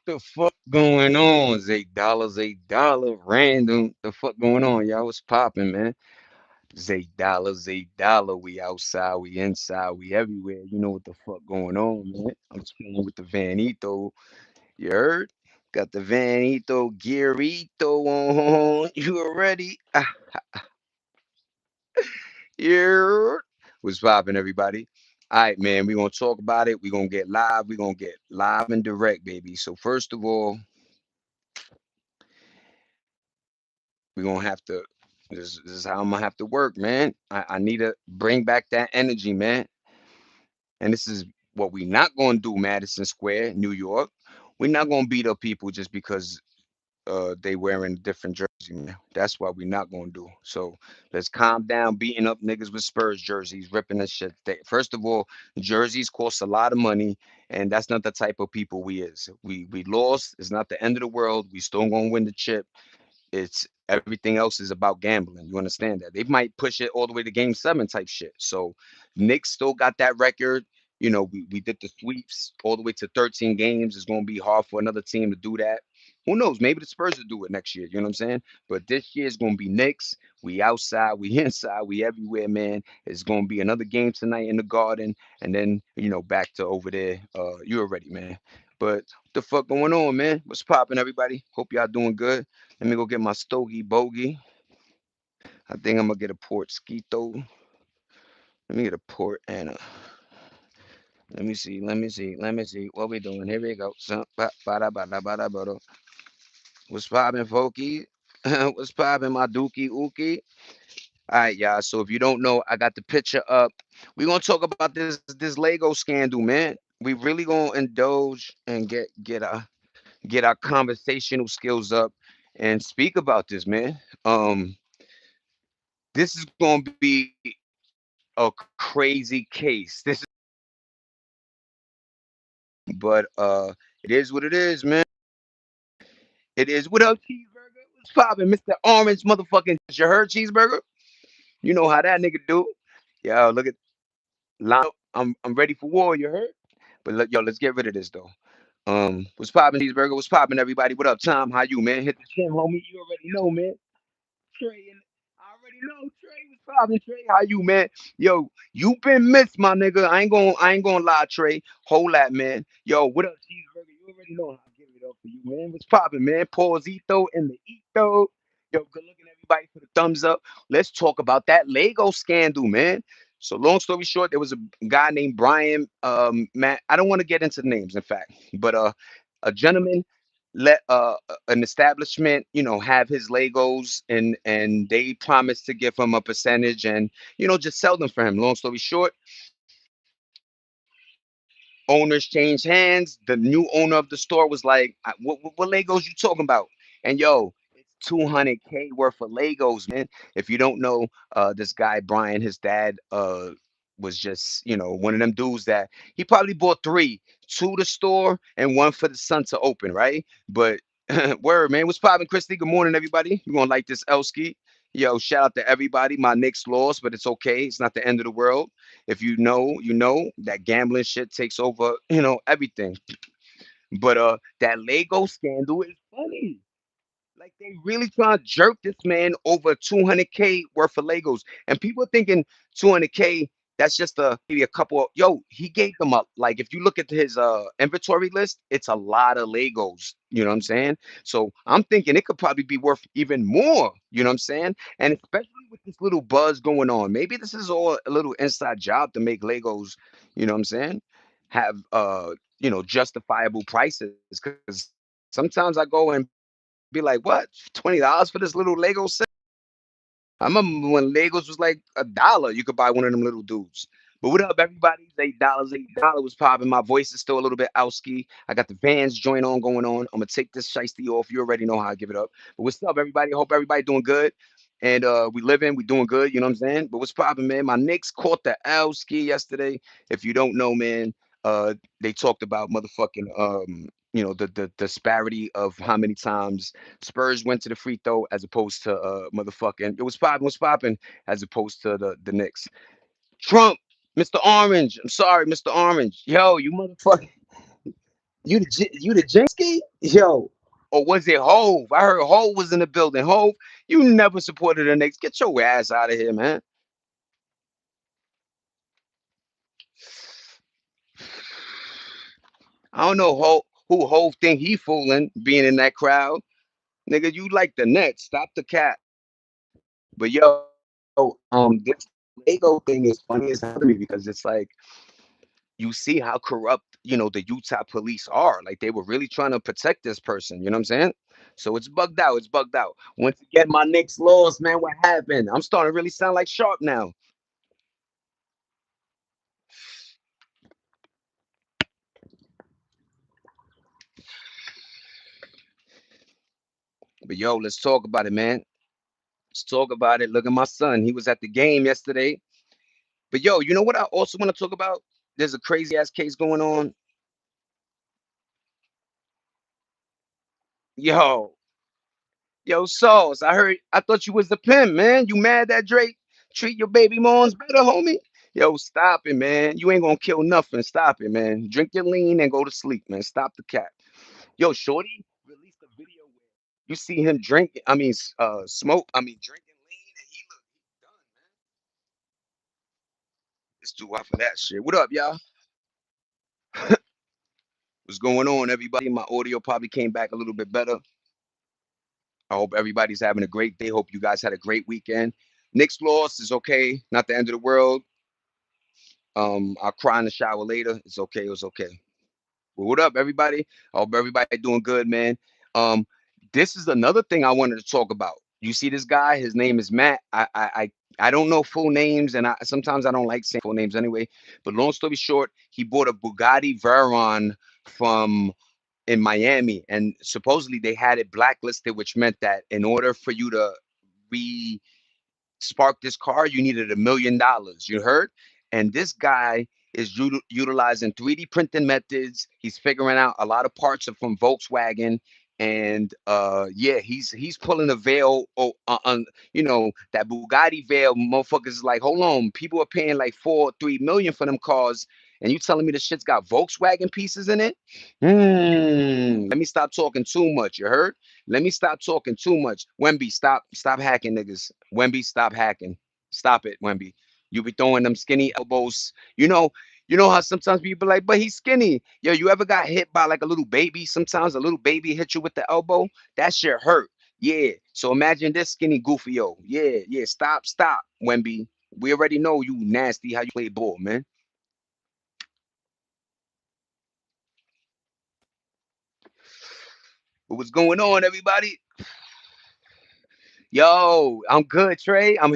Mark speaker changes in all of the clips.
Speaker 1: The fuck going on? It's $8, random. The fuck going on, y'all? What's popping, man? It's $8. We outside, we inside, we everywhere. You know what the fuck going on, man? I'm chilling with the Vanito. You heard? Got the Vanito Gearito on. You already? Yeah. What's popping, everybody? All right, man. We're gonna talk about it. We're gonna get live. We're gonna get live and direct, baby. So first of all, we're gonna have to this is how I'm gonna have to work, man. I need to bring back that energy, man. And this is what we not gonna do, Madison Square, New York. We're not gonna beat up people just because they wearing a different jersey, man. That's what we're not gonna do. So let's calm down beating up niggas with Spurs jerseys, ripping the shit. First of all, jerseys cost a lot of money, and that's not the type of people we is. We lost. It's not the end of the world. We still gonna win the chip. It's everything else is about gambling. You understand that? They might push it all the way to game 7 type shit. So Knicks still got that record. You know, we did the sweeps all the way to 13 games. It's gonna be hard for another team to do that. Who knows? Maybe the Spurs will do it next year. You know what I'm saying? But this year is gonna be Knicks. We outside, we inside, we everywhere, man. It's gonna be another game tonight in the Garden, and then back to over there. You already, man. But what the fuck going on, man? What's popping, everybody? Hope y'all doing good. Let me go get my stogie bogey. I think I'm gonna get a port skito. Let me get a port and a. Let me see. Let me see. Let me see. What we doing? Here we go. What's popping, folky? What's popping, my dookie ookie? All right, y'all. So if you don't know, I got the picture up. We're gonna talk about this Lego scandal, man. We really gonna indulge and get our conversational skills up and speak about this, man. This is gonna be a crazy case. But it is what it is, man. It is. What up, cheeseburger? What's poppin', Mr. Orange motherfucking? You heard cheeseburger? You know how that nigga do. Yo, look at line up. I'm ready for war. You heard? But let's get rid of this though. What's poppin', cheeseburger? What's poppin', everybody? What up, Tom? How you, man? Hit the gym, homie. You already know, man. Trey and I already know Trey was popping. Trey, how you, man? Yo, you been missed, my nigga. I ain't gonna lie, Trey. Hold that, man. Yo, what up, cheeseburger? You already know how I give it up for you, man. What's popping, man? Pausito and the Ito. Yo, good looking everybody for the thumbs up. Let's talk about that Lego scandal, man. So long story short, there was a guy named Brian. Matt, I don't want to get into names, in fact, but a gentleman let an establishment have his legos, and they promised to give him a percentage, and just sell them for him. Long story short, owners changed hands. The new owner of the store was like, what legos you talking about? And yo, it's 200K worth of legos, man. If you don't know, this guy Brian, his dad was just one of them dudes that he probably bought three, two to store and one for the son to open, right? But word, man. What's poppin', Christy? Good morning, everybody. You gonna like this Elski? Yo, shout out to everybody. My Knicks lost, but it's okay. It's not the end of the world. If you know, you know that gambling shit takes over, everything. But that Lego scandal is funny. Like they really trying to jerk this man over 200K worth of Legos, and people thinking 200K. That's just maybe a couple. Yo, he gave them up. Like if you look at his inventory list, it's a lot of Legos. You know what I'm saying? So I'm thinking it could probably be worth even more. You know what I'm saying? And especially with this little buzz going on, maybe this is all a little inside job to make Legos. You know what I'm saying? Have justifiable prices, because sometimes I go and be like, what, $20 for this little Lego set? I remember when Legos was like $1, you could buy one of them little dudes. But what up, everybody? It's $8. $8 was popping. My voice is still a little bit outski. I got the Vans joint on going on. I'm gonna take this shiesty off. You already know how I give it up. But what's up, everybody? Hope everybody doing good. And we doing good. You know what I'm saying? But what's popping, man? My Knicks caught the L ski yesterday. If you don't know, man, they talked about motherfucking the disparity of how many times Spurs went to the free throw as opposed to motherfucking it was popping as opposed to the Knicks. Trump, Mr. Orange. I'm sorry, Mr. Orange. Yo, you motherfucker. You the Jinski? Yo. Or was it Hove? I heard Hove was in the building. Hove, you never supported the Knicks. Get your ass out of here, man. I don't know who Hove think he fooling being in that crowd. Nigga, you like the Nets. Stop the cat. But yo, this Lego thing is funny as hell to me because it's like you see how corrupt, the Utah police are. Like they were really trying to protect this person. You know what I'm saying? So it's bugged out. It's bugged out. Once again, my Knicks lost, man. What happened? I'm starting to really sound like Sharp now. But yo, let's talk about it, man. Let's talk about it. Look at my son. He was at the game yesterday. But yo, you know what I also want to talk about? There's a crazy ass case going on. Yo, Sauce, I thought you was the pimp, man. You mad that Drake treat your baby moms better, homie? Yo, stop it, man. You ain't gonna kill nothing. Stop it, man. Drink your lean and go to sleep, man. Stop the cat. Yo, Shorty released a video where you see him drink, smoke, drinking lean, and he look done, man. It's too hot for that shit. What up, y'all? What's going on, everybody? My audio probably came back a little bit better. I hope everybody's having a great day. Hope you guys had a great weekend. Knicks loss is okay, not the end of the world. I'll cry in the shower later. It's okay. It was okay. Well, what up, everybody? I hope everybody doing good, man. Um, this is another thing I wanted to talk about. You see this guy? His name is Matt. I don't know full names, and sometimes I don't like saying full names anyway. But long story short, he bought a Bugatti Veyron from in Miami, and supposedly they had it blacklisted, which meant that in order for you to re spark this car, you needed $1 million. You heard? And this guy is utilizing 3D printing methods. He's figuring out a lot of parts are from Volkswagen. And yeah, he's pulling a veil on that Bugatti veil. Motherfuckers is like, hold on, people are paying like 4, 3 million for them cars, and you telling me the shit's got Volkswagen pieces in it? Let me stop talking too much. You heard? Let me stop talking too much. Wemby, stop hacking, niggas. Wemby, stop hacking. Stop it, Wemby. You be throwing them skinny elbows. You know how sometimes people like, but he's skinny. Yo, you ever got hit by like a little baby? Sometimes a little baby hit you with the elbow. That shit hurt. Yeah. So imagine this skinny goofy yo. Yeah, yeah. Stop, Wemby. We already know you nasty how you play ball, man. But what's going on, everybody? Yo, I'm good, Trey. I'm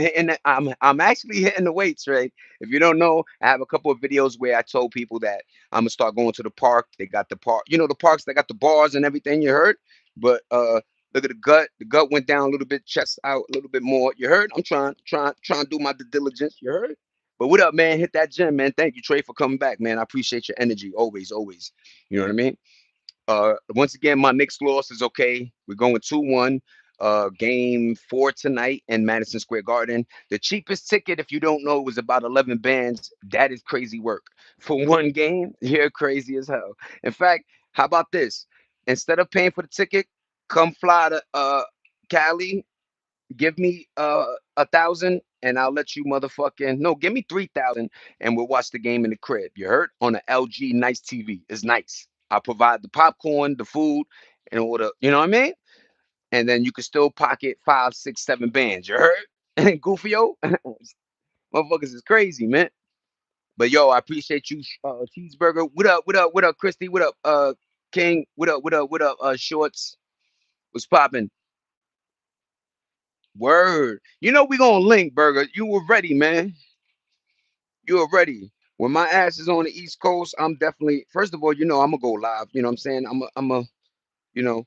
Speaker 1: actually hitting the weight, Trey. If you don't know, I have a couple of videos where I told people that I'm gonna start going to the park. They got the park, the parks that got the bars and everything, you heard? But look at the gut. The gut went down a little bit, chest out a little bit more. You heard? I'm trying to do my due diligence, you heard? But what up, man? Hit that gym, man. Thank you, Trey, for coming back, man. I appreciate your energy. Always, always. You know what I mean? Once again, my Knicks loss is okay. We're going 2-1. Game 4 tonight in Madison Square Garden. The cheapest ticket, if you don't know, was about 11 bands. That is crazy work for one game. You're crazy as hell. In fact, how about this? Instead of paying for the ticket, come fly to Cali. Give me 1,000, and I'll let you motherfucking no. Give me 3,000, and we'll watch the game in the crib. You heard? On the LG nice TV. It's nice. I'll provide the popcorn, the food, and order. You know what I mean? And then you can still pocket 5, 6, 7 bands. You heard? Goofio, motherfuckers is crazy, man. But yo, I appreciate you, cheeseburger. What up? What up? What up, Christy? What up, King? What up? What up? What up, Shorts? What's popping? Word. We gonna link, Burger. You were ready, man. You were ready. When my ass is on the East Coast, I'm definitely. First of all, I'm gonna go live. You know what I'm saying? You know,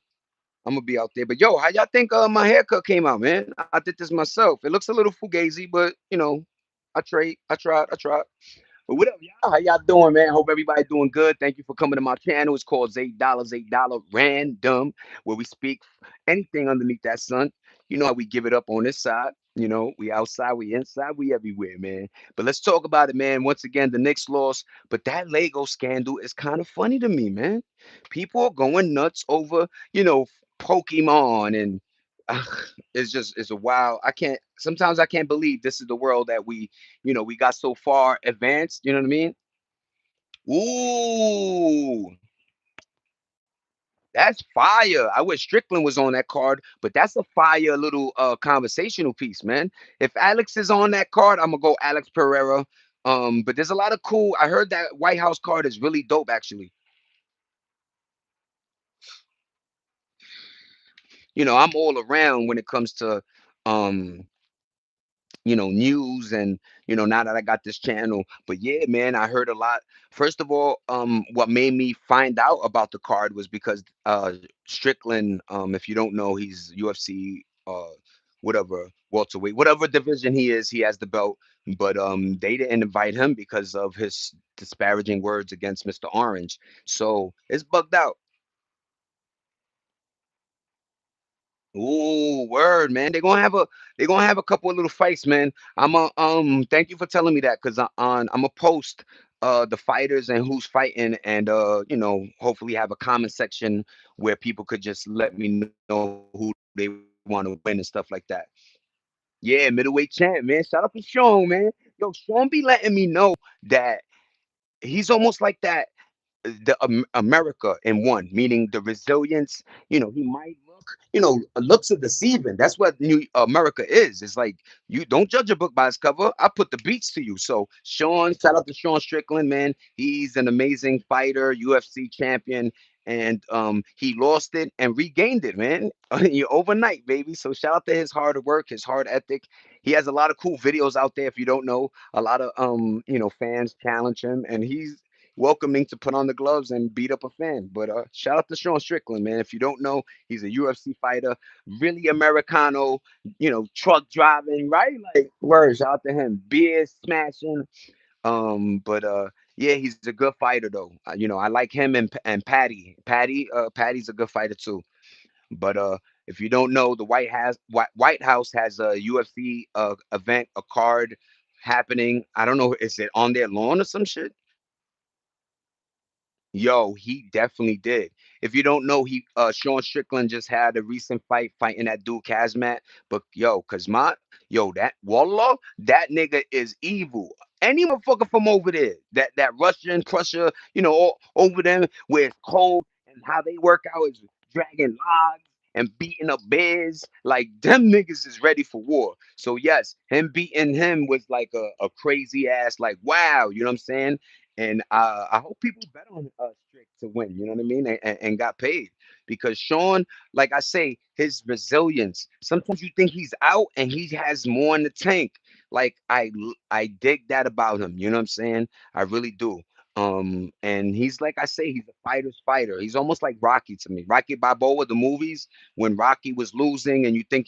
Speaker 1: I'm gonna be out there. But yo, how y'all think my haircut came out, man? I did this myself. It looks a little fugazi, but I tried. But what up, y'all? How y'all doing, man? Hope everybody doing good. Thank you for coming to my channel. It's called $8, $8 Random, where we speak anything underneath that sun. You know how we give it up on this side. We outside, we inside, we everywhere, man. But let's talk about it, man. Once again, the Knicks lost, but that Lego scandal is kind of funny to me, man. People are going nuts over, Pokemon, and it's a wow. Sometimes I can't believe this is the world that we got so far advanced. You know what I mean? Ooh, that's fire. I wish Strickland was on that card, but that's a fire little conversational piece, man. If Alex is on that card, I'm gonna go Alex Pereira. But there's a lot of cool. I heard that White House card is really dope, actually. I'm all around when it comes to um news, and now that I got this channel. But yeah, man, I heard a lot. First of all, what made me find out about the card was because Strickland, if you don't know, he's UFC, whatever welterweight, whatever division he is, he has the belt. But they didn't invite him because of his disparaging words against Mr. Orange. So it's bugged out. Ooh, word, man. They're gonna have a couple of little fights, man. Thank you for telling me that, because I'm gonna post the fighters and who's fighting, and hopefully have a comment section where people could just let me know who they want to win and stuff like that. Yeah, middleweight champ, man. Shout out to Sean, man. Yo, Sean be letting me know that he's almost like that America in one, meaning the resilience. He might looks are deceiving. That's what New America is. It's like, you don't judge a book by its cover. I put the beats to you. So Sean, shout out to Sean Strickland, man. He's an amazing fighter, UFC champion, and he lost it and regained it, man. You overnight, baby. So shout out to his hard work, his hard ethic. He has a lot of cool videos out there. If you don't know, a lot of fans challenge him, and he's welcoming to put on the gloves and beat up a fan. But shout out to Sean Strickland, man. If you don't know, he's a UFC fighter, really Americano, truck driving, right? Like, word, shout out to him. Beer smashing. But yeah, he's a good fighter though. I like him and Patty. Patty's a good fighter too. But if you don't know, the White House has a UFC event, a card happening. I don't know, is it on their lawn or some shit? Yo, he definitely did. If you don't know, he Sean Strickland just had a recent fight fighting that dude Kazmat. But yo, that Wallah, that nigga is evil. Any motherfucker from over there, that Russian crusher, over them where it's cold, and how they work out is dragging logs and beating up bears. Like, them niggas is ready for war. So yes, him beating him was like a crazy ass, like, wow, you know what I'm saying? And I hope people bet on Strick to win. You know what I mean? And got paid, because Sean, like I say, his resilience. Sometimes you think he's out and he has more in the tank. Like, I dig that about him. You know what I'm saying? I really do. And he's, like I say, he's a fighter's fighter. He's almost like Rocky to me. Rocky Balboa, the movies, when Rocky was losing, and you think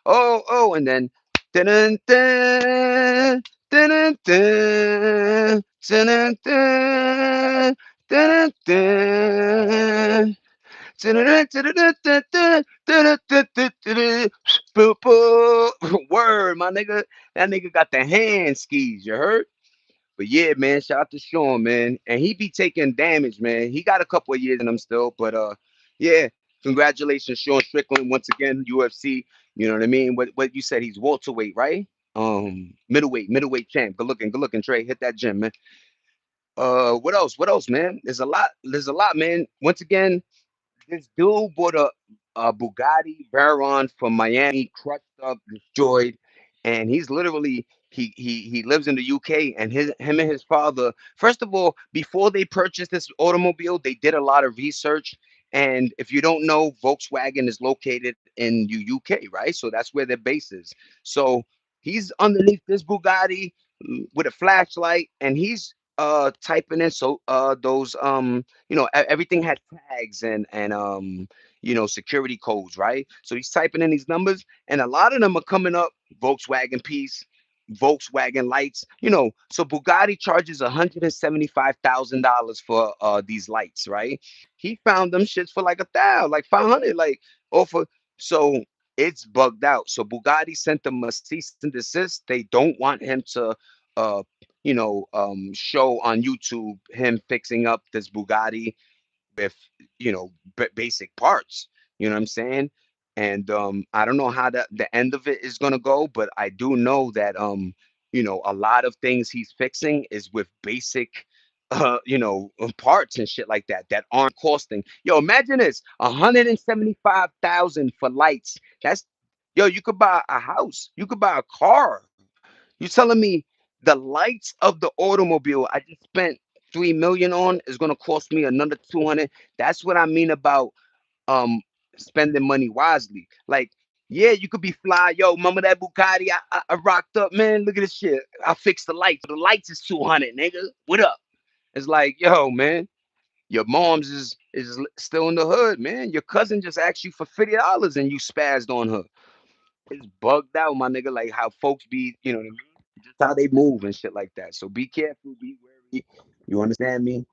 Speaker 1: oh, and then dun dun dun dun dun dun dun dun. Word, my nigga. That nigga got the hand skis, you heard? But yeah, man, shout out to Sean, man. And he be taking damage, man. He got a couple of years in him still, but yeah, congratulations, Sean Strickland, once again, UFC. You know what I mean? What you said, he's welterweight, right? Middleweight champ. Good looking, Trey. Hit that gym, man. What else? What else, man? There's a lot, man. Once again, this dude bought a Bugatti Veyron from Miami, crushed up, destroyed, and he's literally he lives in the UK, and him and his father. First of all, before they purchased this automobile, they did a lot of research. And if you don't know, Volkswagen is located in the UK, right? So that's where their base is. So he's underneath this Bugatti, with a flashlight, and he's typing in, so those everything had tags and security codes, right? So he's typing in these numbers, and a lot of them are coming up: Volkswagen piece, Volkswagen lights. So Bugatti charges $175,000 for these lights, right? He found them shits for like 1,000, like 500, like, or for. So It's bugged out. So Bugatti sent them a cease and desist. They don't want him to, uh, show on YouTube him fixing up this Bugatti with basic parts. You know what I'm saying? And I don't know how the end of it is gonna go, but I do know that a lot of things he's fixing is with basic parts and shit like that that aren't costing. Yo, imagine this: 175,000 for lights. That's yo, you could buy a house, you could buy a car. You telling me the lights of the automobile I just spent 3 million on is gonna cost me another 200? That's what I mean about um spending money wisely. Like, yeah, you could be fly. Yo, remember that Bugatti I rocked up, man? Look at this shit. I fixed the lights. The lights is 200, nigga. What up? It's like, yo, man, your mom's is still in the hood, man. Your cousin just asked you for $50 and you spazzed on her. It's bugged out, my nigga. Like how folks be, you know what I mean? Just how they move and shit like that. So be careful, be wary. You understand me?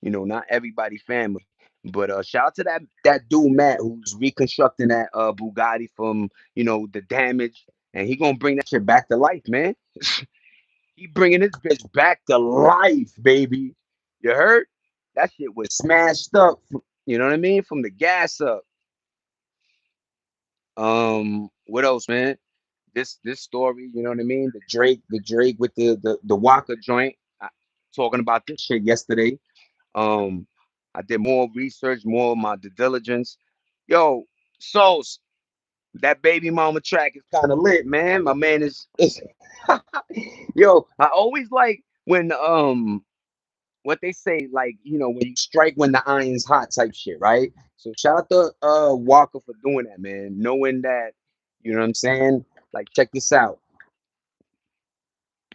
Speaker 1: Not everybody family. But shout out to that dude Matt who's reconstructing that Bugatti from the damage, and he gonna bring that shit back to life, man. He bringing this bitch back to life, baby. You heard? That shit was smashed up. You know what I mean? From the gas up. What else, man? This story, you know what I mean? The Drake with the Waka joint. Talking about this shit yesterday. Um, I did more research, more of my due diligence. Yo, Sauce, that baby mama track is kind of lit, man. My man is yo. I always like when what they say, like when you strike when the iron's hot type shit, right? So shout out to Walker for doing that, man. Knowing that, you know what I'm saying? Like, check this out.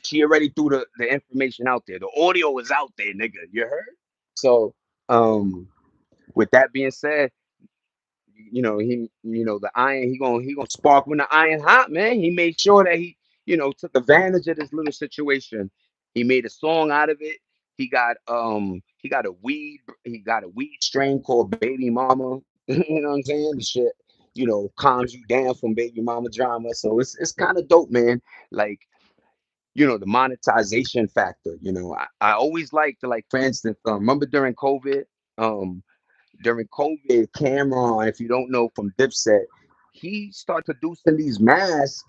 Speaker 1: She already threw the information out there. The audio is out there, nigga. You heard? So, with that being said, the iron he gonna spark when the iron hot, man. He made sure that he took advantage of this little situation. He made a song out of it. He got a weed strain called Baby Mama. You know what I'm saying? The shit calms you down from baby mama drama. So it's kind of dope, man. Like, the monetization factor. I always like to, like, for instance, remember um during COVID, Cameron, if you don't know, from Dipset, he started producing these masks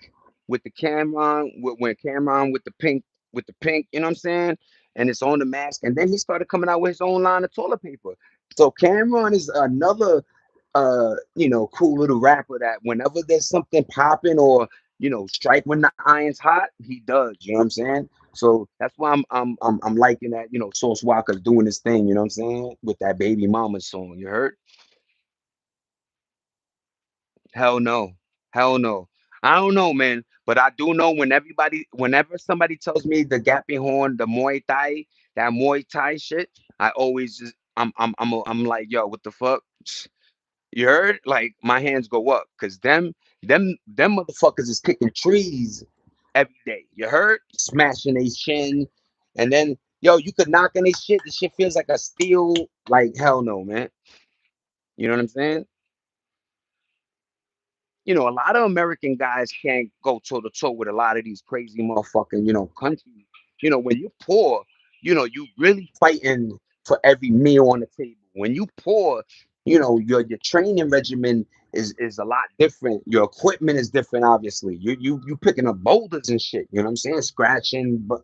Speaker 1: with the Cameron, when Cameron with the pink, you know what I'm saying? And it's on the mask. And then he started coming out with his own line of toilet paper. So Cameron is another cool little rapper that whenever there's something popping or strike when the iron's hot, he does. You know what I'm saying? So that's why I'm liking that. Sauce Walker's doing his thing. You know what I'm saying, with that Baby Mama song. You heard? Hell no, hell no. I don't know, man, but I do know whenever somebody tells me the Gapping Horn, the Muay Thai, that Muay Thai shit, I always just I'm like, yo, what the fuck? You heard? Like, my hands go up because them motherfuckers is kicking trees every day. You heard? Smashing their shin, and then yo, you could knock on this shit. This shit feels like a steel. Like, hell no, man. You know what I'm saying? A lot of American guys can't go toe to toe with a lot of these crazy motherfucking countries. When you're poor, you really fighting for every meal on the table. When you poor, your training regimen is a lot different. Your equipment is different, obviously. You picking up boulders and shit. You know what I'm saying? Scratching, but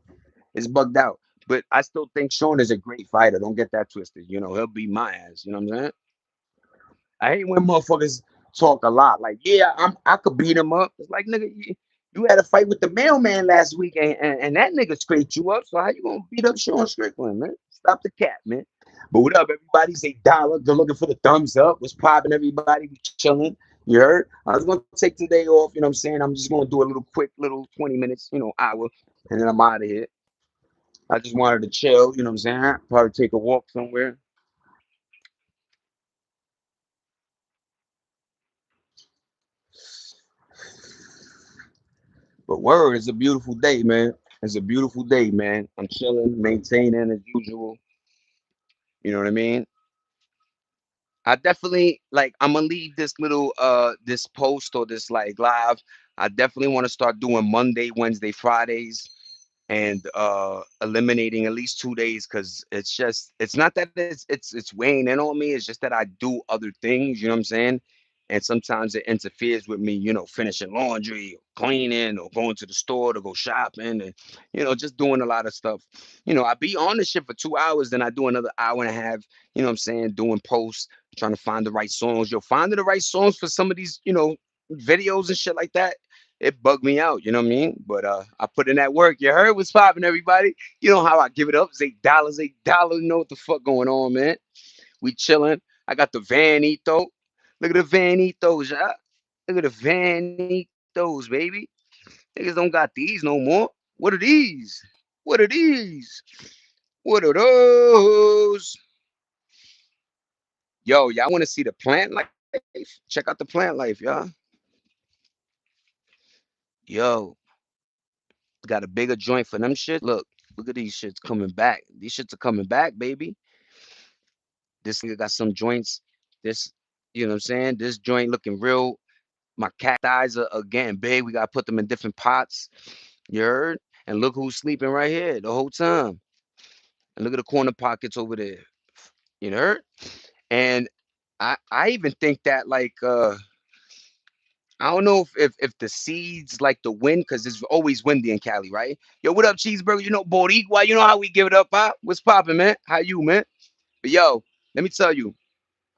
Speaker 1: it's bugged out. But I still think Sean is a great fighter. Don't get that twisted. He'll beat my ass. You know what I'm saying? I hate when motherfuckers talk a lot. Like, yeah, I could beat him up. It's like, nigga, you had a fight with the mailman last week, and that nigga scraped you up. So how you gonna beat up Sean Strickland, man? Stop the cat, man. But what up, everybody? Say dollar. They're looking for the thumbs up. What's popping, everybody? We chilling. You heard? I was gonna take today off. You know what I'm saying? I'm just gonna do a little quick, little 20 minutes, hour, and then I'm out of here. I just wanted to chill. You know what I'm saying? Probably take a walk somewhere. But word, it's a beautiful day, man. It's a beautiful day, man. I'm chilling, maintaining as usual. You know what I mean? I definitely like I'm gonna leave this little this post or this like live. I definitely want to start doing Monday, Wednesday, Fridays, and eliminating at least 2 days, because it's not that it's weighing in on me. It's just that I do other things, you know what I'm saying? And sometimes it interferes with me, finishing laundry, cleaning, or going to the store to go shopping, and just doing a lot of stuff. I be on the shit for 2 hours, then I do another hour and a half, you know what I'm saying, doing posts, trying to find the right songs. Finding the right songs for some of these, videos and shit like that, it bugged me out, you know what I mean? But I put in that work. You heard what's popping, everybody. You know how I give it up. It's $8, $8. You know what the fuck going on, man? We chilling. I got the Vanito. Look at the Vanitos, yeah. Look at the Vanitos, baby. Niggas don't got these no more. What are these? What are these? What are those? Yo, y'all want to see the plant life? Check out the plant life, y'all. Yo, got a bigger joint for them shit. Look at these shits coming back. These shits are coming back, baby. This nigga got some joints. This, you know what I'm saying? This joint looking real. My cacti's are getting big. We gotta put them in different pots. You heard? And look who's sleeping right here the whole time. And look at the corner pockets over there. You heard? And I even think that like I don't know if the seeds like the wind, because it's always windy in Cali, right? Yo, what up, cheeseburger? Boricua. You know how we give it up, huh? What's popping, man? How you, man? But yo, let me tell you,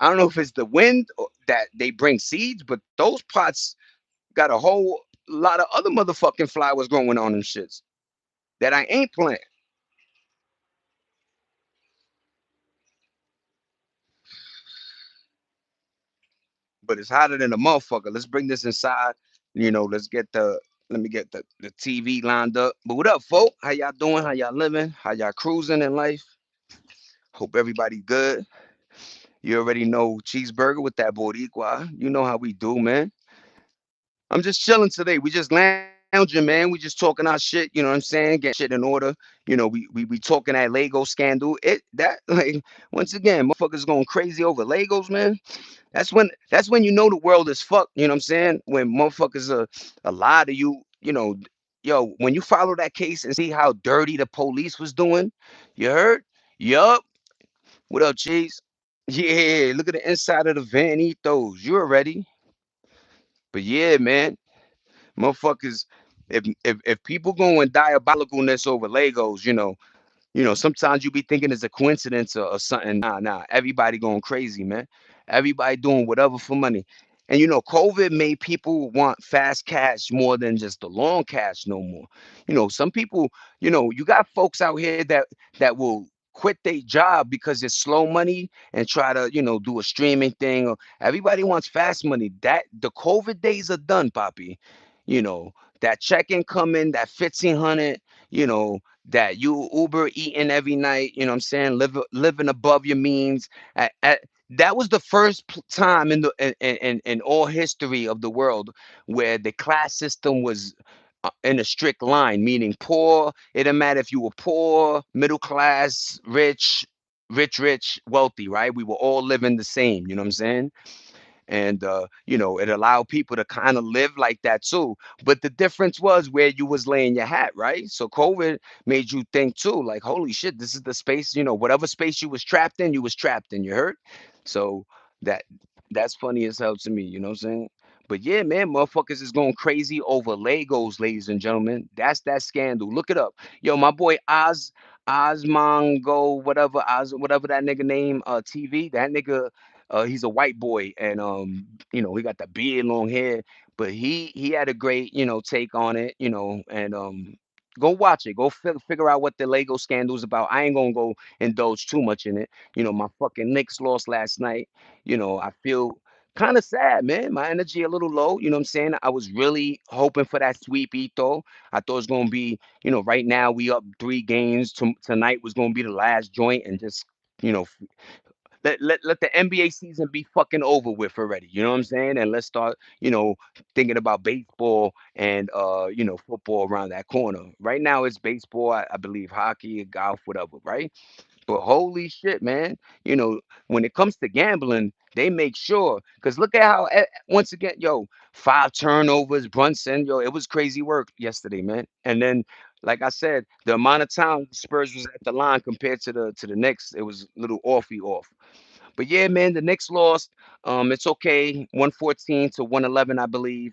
Speaker 1: I don't know if it's the wind that they bring seeds, but those pots got a whole lot of other motherfucking flowers growing on them shits that I ain't planting. But it's hotter than a motherfucker. Let's bring this inside. Let's get let me get the TV lined up. But what up, folk? How y'all doing? How y'all living? How y'all cruising in life? Hope everybody good. You already know cheeseburger with that boricua. You know how we do, man. I'm just chilling today. We just lounging, man. We just talking our shit. You know what I'm saying? Getting shit in order. We talking that Lego scandal. It that like once again, motherfuckers going crazy over Legos, man. That's when you know the world is fucked. You know what I'm saying? When motherfuckers lie to you. Yo, when you follow that case and see how dirty the police was doing, you heard? Yup. What up, cheese? Yeah, look at the inside of the van. Eat those. You already. But yeah, man. Motherfuckers, if people going diabolicalness over Legos, sometimes you be thinking it's a coincidence or something. Nah. Everybody going crazy, man. Everybody doing whatever for money. And COVID made people want fast cash more than just the long cash no more. Some people, you got folks out here that will quit their job because it's slow money and try to, do a streaming thing. Or everybody wants fast money. That the COVID days are done, Poppy. You know, that check incoming, that 1,500, you know, that you Uber eating every night, you know what I'm saying? Living above your means. That was the first time in the in all history of the world where the class system was in a strict line, meaning poor. It didn't matter if you were poor, middle class, rich, wealthy, right? We were all living the same, you know what I'm saying? And it allowed people to kind of live like that too. But the difference was where you was laying your hat, right? So COVID made you think too, like, holy shit, this is the space, whatever space you was trapped in, you was trapped in. You heard? So that that's funny as hell to me, you know what I'm saying? But yeah, man, motherfuckers is going crazy over Legos, ladies and gentlemen. That's that scandal. Look it up. Yo, my boy Osmongo, whatever that nigga name, TV, that nigga, he's a white boy, and he got the beard, long hair, but he had a great, take on it, and go watch it. Go figure out what the Lego scandal's about. I ain't gonna go indulge too much in it. My fucking Knicks lost last night. I feel kind of sad, man. My energy a little low. You know what I'm saying? I was really hoping for that sweep, Ito. I thought it was gonna be, right now we up 3 games. Tonight was gonna be the last joint, and just, you know, let the NBA season be fucking over with already. You know what I'm saying? And let's start, thinking about baseball and football around that corner. Right now it's baseball, I believe hockey, golf, whatever, right? But holy shit, man. When it comes to gambling, they make sure. Because look at how, once again, yo, 5 turnovers, Brunson, yo, it was crazy work yesterday, man. And then, like I said, the amount of time the Spurs was at the line compared to the Knicks, it was a little offy off. But yeah, man, the Knicks lost. It's okay. 114 to 111, I believe.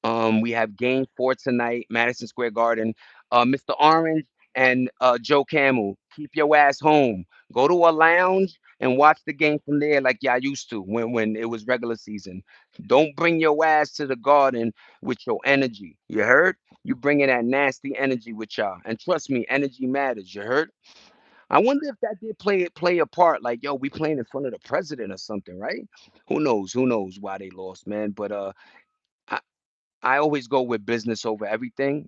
Speaker 1: We have game four tonight, Madison Square Garden. Mr. Orange and Joe Camel, keep your ass home. Go to a lounge and watch the game from there like y'all used to when it was regular season. Don't bring your ass to the garden with your energy. You heard? You bringing that nasty energy with y'all. And trust me, energy matters. You heard? I wonder if that did play a part. Like, yo, we playing in front of the president or something, right? Who knows? Who knows why they lost, man? But I I always go with business over everything.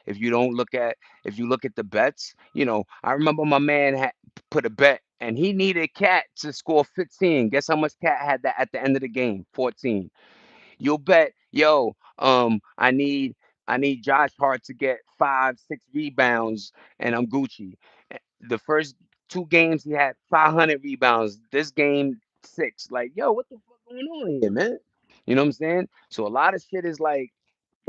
Speaker 1: If you don't look at if you look at the bets, I remember my man had put a bet and he needed Cat to score 15. Guess how much Cat had that at the end of the game? 14. You'll bet, yo, I need Josh Hart to get 5, 6 rebounds, and I'm Gucci. The first 2 games he had 500 rebounds. This game 6. Like, yo, what the fuck going on here, man? You know what I'm saying? So a lot of shit is like,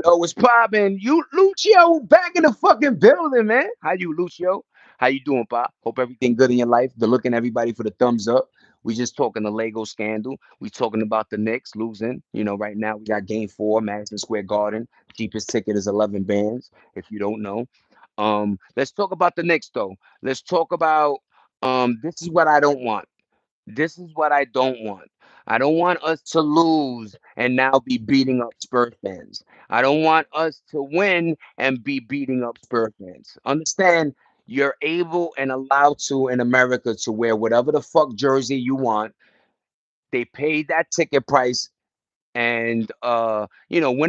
Speaker 1: yo, what's poppin'? You Lucio back in the fucking building, man. How you, Lucio? How you doing, Pop? Hope everything good in your life. Good looking everybody for the thumbs up. We just talking the Lego scandal. We talking about the Knicks losing. Right now we got game four, Madison Square Garden. Cheapest ticket is 11 bands, if you don't know. Let's talk about the Knicks though. Let's talk about this is what I don't want. This is what I don't want. I don't want us to lose and now be beating up Spurs fans. I don't want us to win and be beating up Spurs fans. Understand, you're able and allowed to in America to wear whatever the fuck jersey you want. They paid that ticket price and win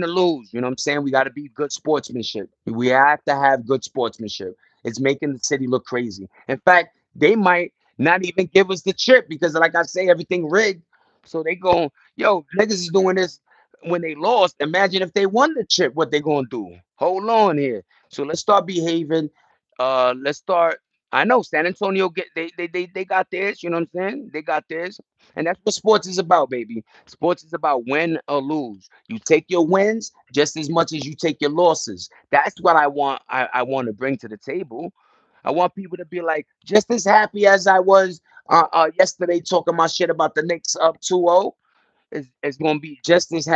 Speaker 1: or lose, you know what I'm saying? We got to be good sportsmanship. We have to have good sportsmanship. It's making the city look crazy. In fact, they might not even give us the chip because, like I say, everything rigged. So they going, yo, niggas is doing this when they lost. Imagine if they won the chip, what they gonna do? Hold on here. So let's start behaving. Let's start. I know San Antonio they got theirs. You know what I'm saying? They got theirs, and that's what sports is about, baby. Sports is about win or lose. You take your wins just as much as you take your losses. That's what I want. I want to bring to the table. I want people to be like just as happy as I was yesterday talking my shit about the Knicks up 2-0. It's going to be just as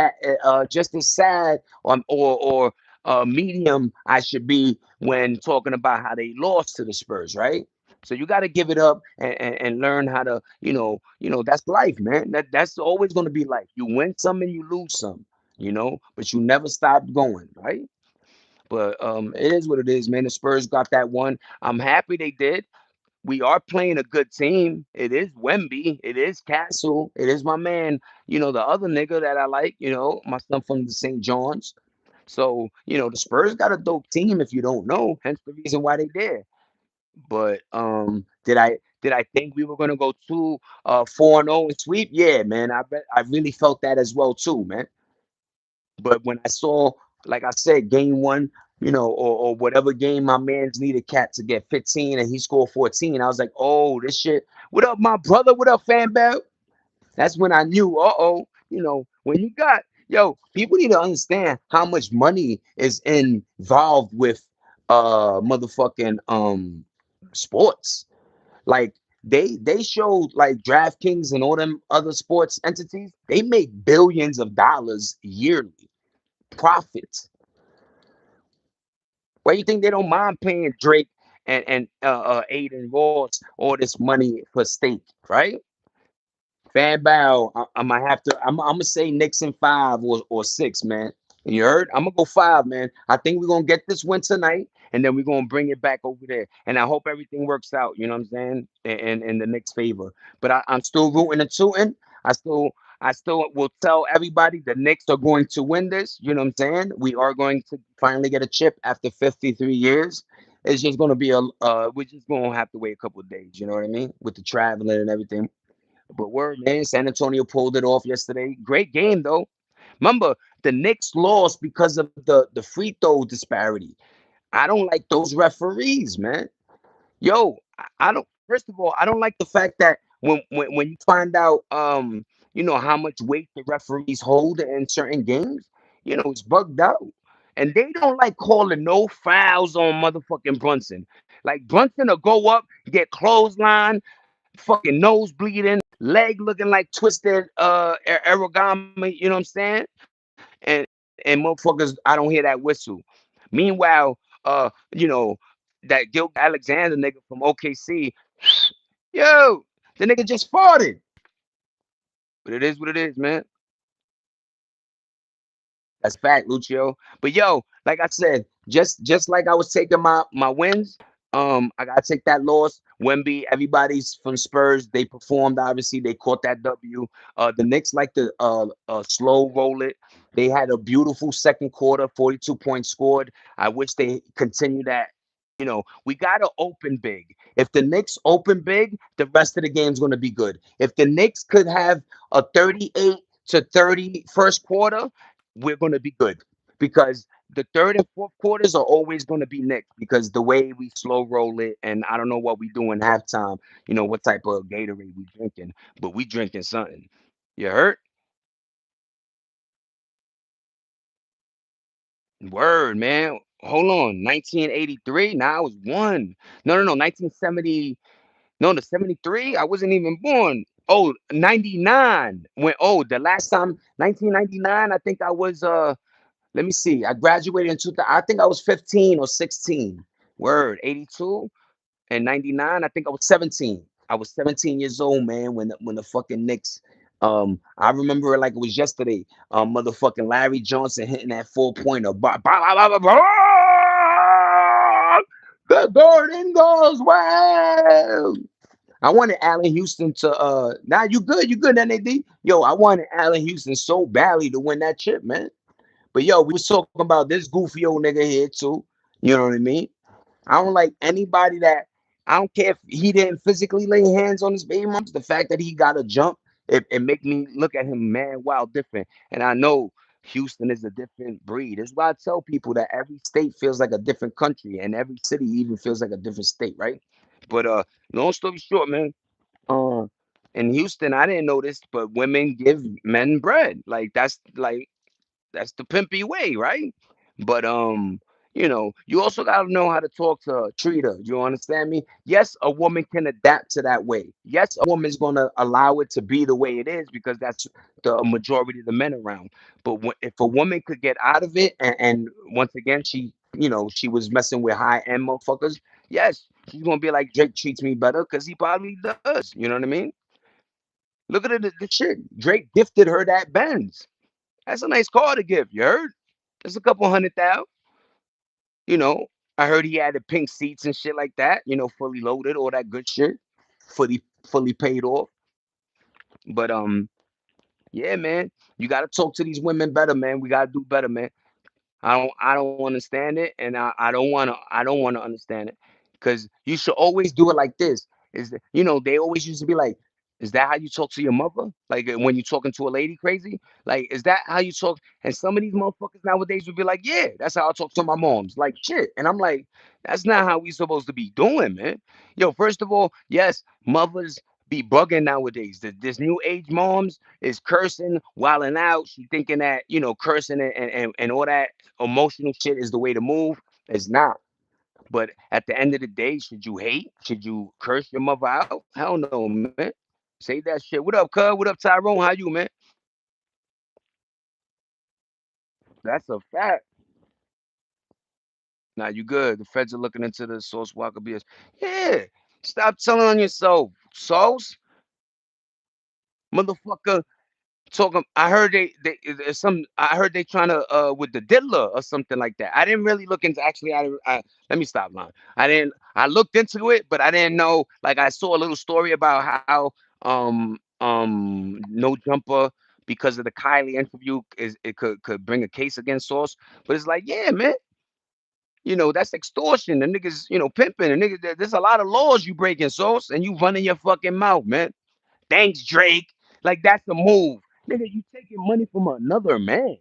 Speaker 1: sad or medium I should be when talking about how they lost to the Spurs, right? So you got to give it up and learn how to, that's life, man. That's always going to be life. You win some and you lose some, but you never stop going, right? But it is what it is, man. The Spurs got that one. I'm happy they did. We are playing a good team. It is Wemby. It is Castle. It is my man, the other nigga that I like, my son from the St. John's. So, the Spurs got a dope team if you don't know, hence the reason why they there. But did I think we were gonna go 4-0 and sweep? Yeah, man. I really felt that as well too, man. But when I saw, like I said, game one, or whatever game my man's needed Cat to get 15 and he scored 14, I was like, oh, this shit. What up, my brother? What up, fan bell? That's when I knew, when you got, yo, people need to understand how much money is involved with motherfucking sports. Like they showed like DraftKings and all them other sports entities, they make billions of dollars yearly profits. Why you think they don't mind paying Drake and Aiden Ross all this money for stake, right? Fan Bow, I might have to. I'm gonna say Nixon 5 or 6, man. You heard? I'm gonna go 5, man. I think we're gonna get this win tonight, and then we're gonna bring it back over there. And I hope everything works out. You know what I'm saying? In the Knicks' favor. But I'm still rooting and tooting. I still will tell everybody the Knicks are going to win this. You know what I'm saying? We are going to finally get a chip after 53 years. It's just gonna be we're just gonna have to wait a couple of days. You know what I mean? With the traveling and everything. But word, man, San Antonio pulled it off yesterday. Great game though. Remember, the Knicks lost because of the free throw disparity. I don't like those referees, man. Yo, I don't. First of all, I don't like the fact that when you find out how much weight the referees hold in certain games, it's bugged out. And they don't like calling no fouls on motherfucking Brunson. Like Brunson will go up, get clothesline, fucking nose bleeding, leg looking like twisted origami, you know what I'm saying? And motherfuckers, I don't hear that whistle. Meanwhile, that Gilbert Alexander nigga from OKC, yo, the nigga just farted. But it is what it is, man. That's fact, Lucio. But yo, like I said, just like I was taking my wins, I gotta take that loss. Wemby, everybody's from Spurs. They performed. Obviously, they caught that W. The Knicks like to slow roll it. They had a beautiful second quarter, 42 points scored. I wish they continue that. We gotta open big. If the Knicks open big, the rest of the game's gonna be good. If the Knicks could have a 38 to 30 first quarter, we're going to be good because the third and fourth quarters are always going to be Knicks because the way we slow roll it, and I don't know what we do in halftime, what type of Gatorade we drinking, but we drinking something. You heard? Word, man. Hold on. 1983? Nah, I was one. No. 1970. No, the 73? I wasn't even born. Oh, 99. The last time, 1999, I think I was let me see. I graduated in 2000. I think I was 15 or 16. Word, 82 and 99. I think I was 17. I was 17 years old, man, when the fucking Knicks. I remember it like it was yesterday. Motherfucking Larry Johnson hitting that 4 pointer. The Garden goes well. I wanted Allen Houston to now you good, NAD. Yo, I wanted Allen Houston so badly to win that chip, man. But yo, we was talking about this goofy old nigga here too. You know what I mean? I don't like anybody that I don't care if he didn't physically lay hands on his baby moms. The fact that he got a jump, it make me look at him man wild different. And I know Houston is a different breed. That's why I tell people that every state feels like a different country, and every city even feels like a different state, right? But long story short, man. Uh, in Houston, I didn't know this, but women give men bread. Like that's the pimpy way, right? But you also gotta know how to talk to her, treat her. You understand me? Yes, a woman can adapt to that way. Yes, a woman's gonna allow it to be the way it is because that's the majority of the men around. But if a woman could get out of it, and once again, she was messing with high end motherfuckers. Yes, she's gonna be like Drake treats me better because he probably does. You know what I mean? Look at the shit. Drake gifted her that Benz. That's a nice car to give. You heard? It's a couple hundred thousand. You know, I heard he had the pink seats and shit like that. Fully loaded, all that good shit, fully paid off. But yeah, man, you gotta talk to these women better, man. We gotta do better, man. I don't understand it, and I don't wanna understand it, because you should always do it like this. They always used to be like, "Is that how you talk to your mother? Like when you talking to a lady crazy? Like is that how you talk?" And some of these motherfuckers nowadays would be like, "Yeah, that's how I talk to my moms." Like shit, and I'm like, that's not how we supposed to be doing, man. Yo, first of all, yes, mothers be bugging nowadays. This new age moms is cursing, wilding out. She thinking that cursing and all that emotional shit is the way to move. It's not. But at the end of the day, should you hate? Should you curse your mother out? Hell no, man. Say that shit. What up, cuz? What up, Tyrone? How you, man? That's a fact. Now you good. The feds are looking into the Sauce Walker BS. Yeah. Stop telling on yourself. Sauce, motherfucker. Talking, I heard there's some. I heard they trying to with the diddler or something like that. I didn't really look into actually. Let me stop lying. I didn't. I looked into it, but I didn't know. Like I saw a little story about how no jumper because of the Kylie interview is it could bring a case against Sauce. But it's like, yeah, man. That's extortion. The niggas, pimping. The niggas, there's a lot of laws you breaking, Sauce, and you running your fucking mouth, man. Thanks, Drake. Like that's the move. Nigga, you taking money from another man.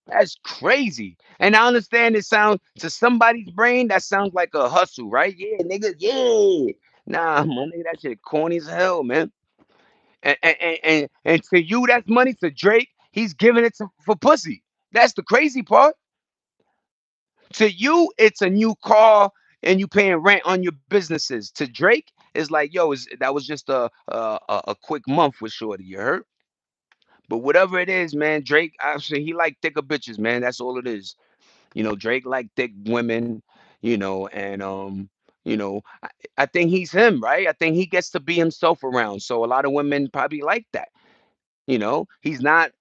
Speaker 1: That's crazy. And I understand it sounds to somebody's brain that sounds like a hustle, right? Yeah, nigga, yeah. Nah, my nigga, that shit corny as hell, man. And to you, that's money. To Drake, he's giving it for pussy. That's the crazy part. To you, it's a new car and you paying rent on your businesses. To Drake, it's like, yo, that was just a quick month with Shorty. You heard? But whatever it is, man, Drake, actually, he like thicker bitches, man. That's all it is. Drake like thick women. And you know, I think he's him, right? I think he gets to be himself around. So a lot of women probably like that. He's not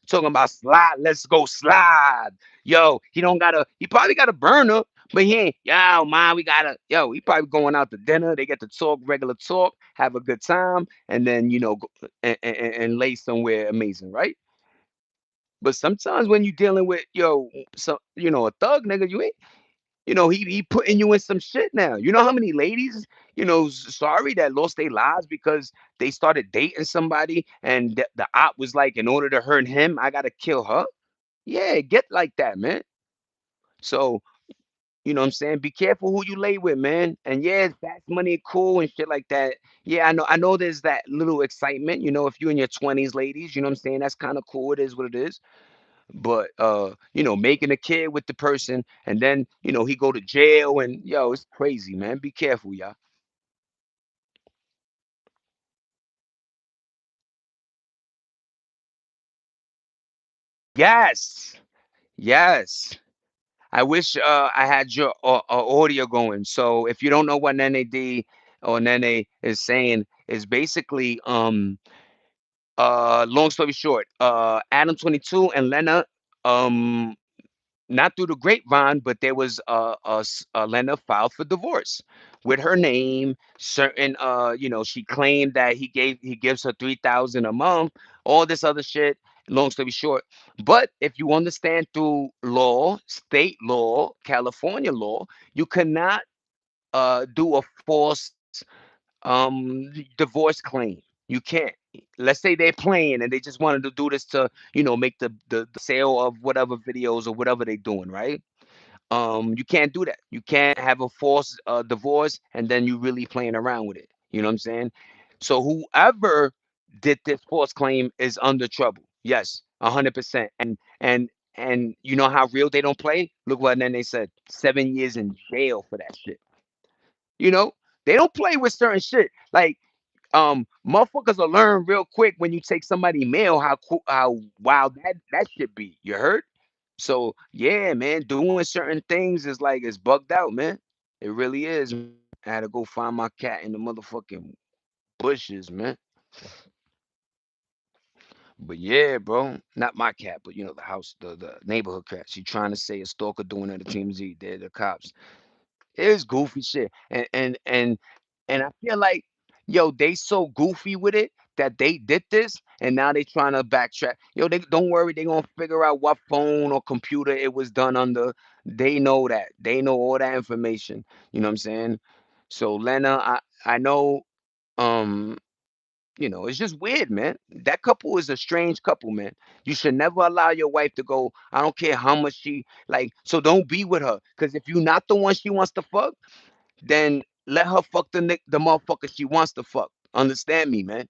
Speaker 1: talking about slide. Let's go slide. Yo, he probably got a burner, but he ain't, yo, man, he probably going out to dinner. They get to talk, regular talk, have a good time, and then, go, and lay somewhere amazing, right? But sometimes when you dealing with, a thug nigga, you ain't, he putting you in some shit now. You know how many ladies, sorry, that lost their lives because they started dating somebody and the op was like, in order to hurt him, I gotta kill her. Yeah, get like that, man. So, you know what I'm saying? Be careful who you lay with, man. And yeah, fast money, cool and shit like that. Yeah, I know there's that little excitement, if you're in your 20s, ladies, you know what I'm saying? That's kind of cool. It is what it is. But making a kid with the person and then he go to jail and yo, it's crazy, man. Be careful, y'all. Yes, yes. I wish I had your audio going. So if you don't know what Nene D or Nene is saying, is basically long story short, Adam 22 and Lena, um not through the grapevine, but there was Lena filed for divorce with her name. Certain, she claimed that he gives her 3,000 a month, all this other shit. Long story short, but if you understand through law, state law, California law, you cannot do a false divorce claim. You can't. Let's say they're playing and they just wanted to do this to make the sale of whatever videos or whatever they're doing, right? You can't do that. You can't have a false divorce and then you really playing around with it. You know what I'm saying? So whoever did this false claim is under trouble. Yes, 100%. And you know how real they don't play? Look what then they said, 7 years in jail for that shit. You know, they don't play with certain shit. Like motherfuckers will learn real quick when you take somebody mail how wild that should be. You heard? So yeah, man, doing certain things is like it's bugged out, man. It really is. I had to go find my cat in the motherfucking bushes, man. But yeah, bro, not my cat, but the house, the neighborhood cat. She trying to say a stalker doing it at TMZ. They're the cops. It is goofy shit. And I feel like, yo, they so goofy with it that they did this and now they trying to backtrack. Yo, they don't worry, they gonna figure out what phone or computer it was done under. They know that. They know all that information. You know what I'm saying? So Lena, I know um it's just weird, man. That couple is a strange couple, man. You should never allow your wife to go. I don't care how much she like. So don't be with her, because if you're not the one she wants to fuck, then let her fuck the motherfucker she wants to fuck. Understand me, man?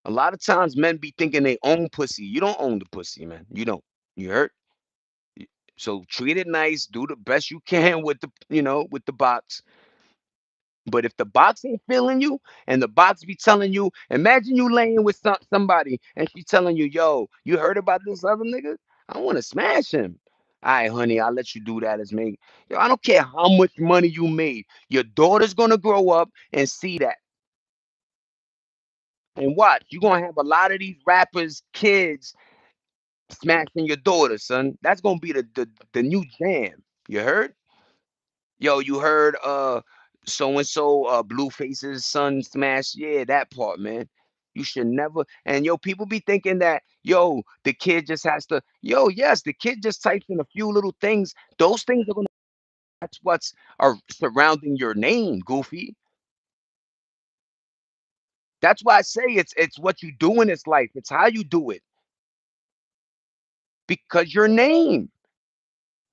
Speaker 1: A lot of times men be thinking they own pussy. You don't own the pussy, man. You don't. You hurt. So treat it nice. Do the best you can with the box. But if the box ain't feeling you and the box be telling you, imagine you laying with somebody and she telling you, yo, you heard about this other nigga? I want to smash him. All right, honey, I'll let you do that as me. Yo, I don't care how much money you made. Your daughter's gonna grow up and see that. And watch, you're gonna have a lot of these rappers, kids smashing your daughter, son. That's gonna be the new jam. You heard? Yo, you heard so and so Blueface's son smash? Yeah, that part, man. You should never. And yo, people be thinking that the kid just has to. Yes, the kid just types in a few little things. Those things are gonna. That's what's are surrounding your name, Goofy. That's why I say it's what you do in this life. It's how you do it because your name.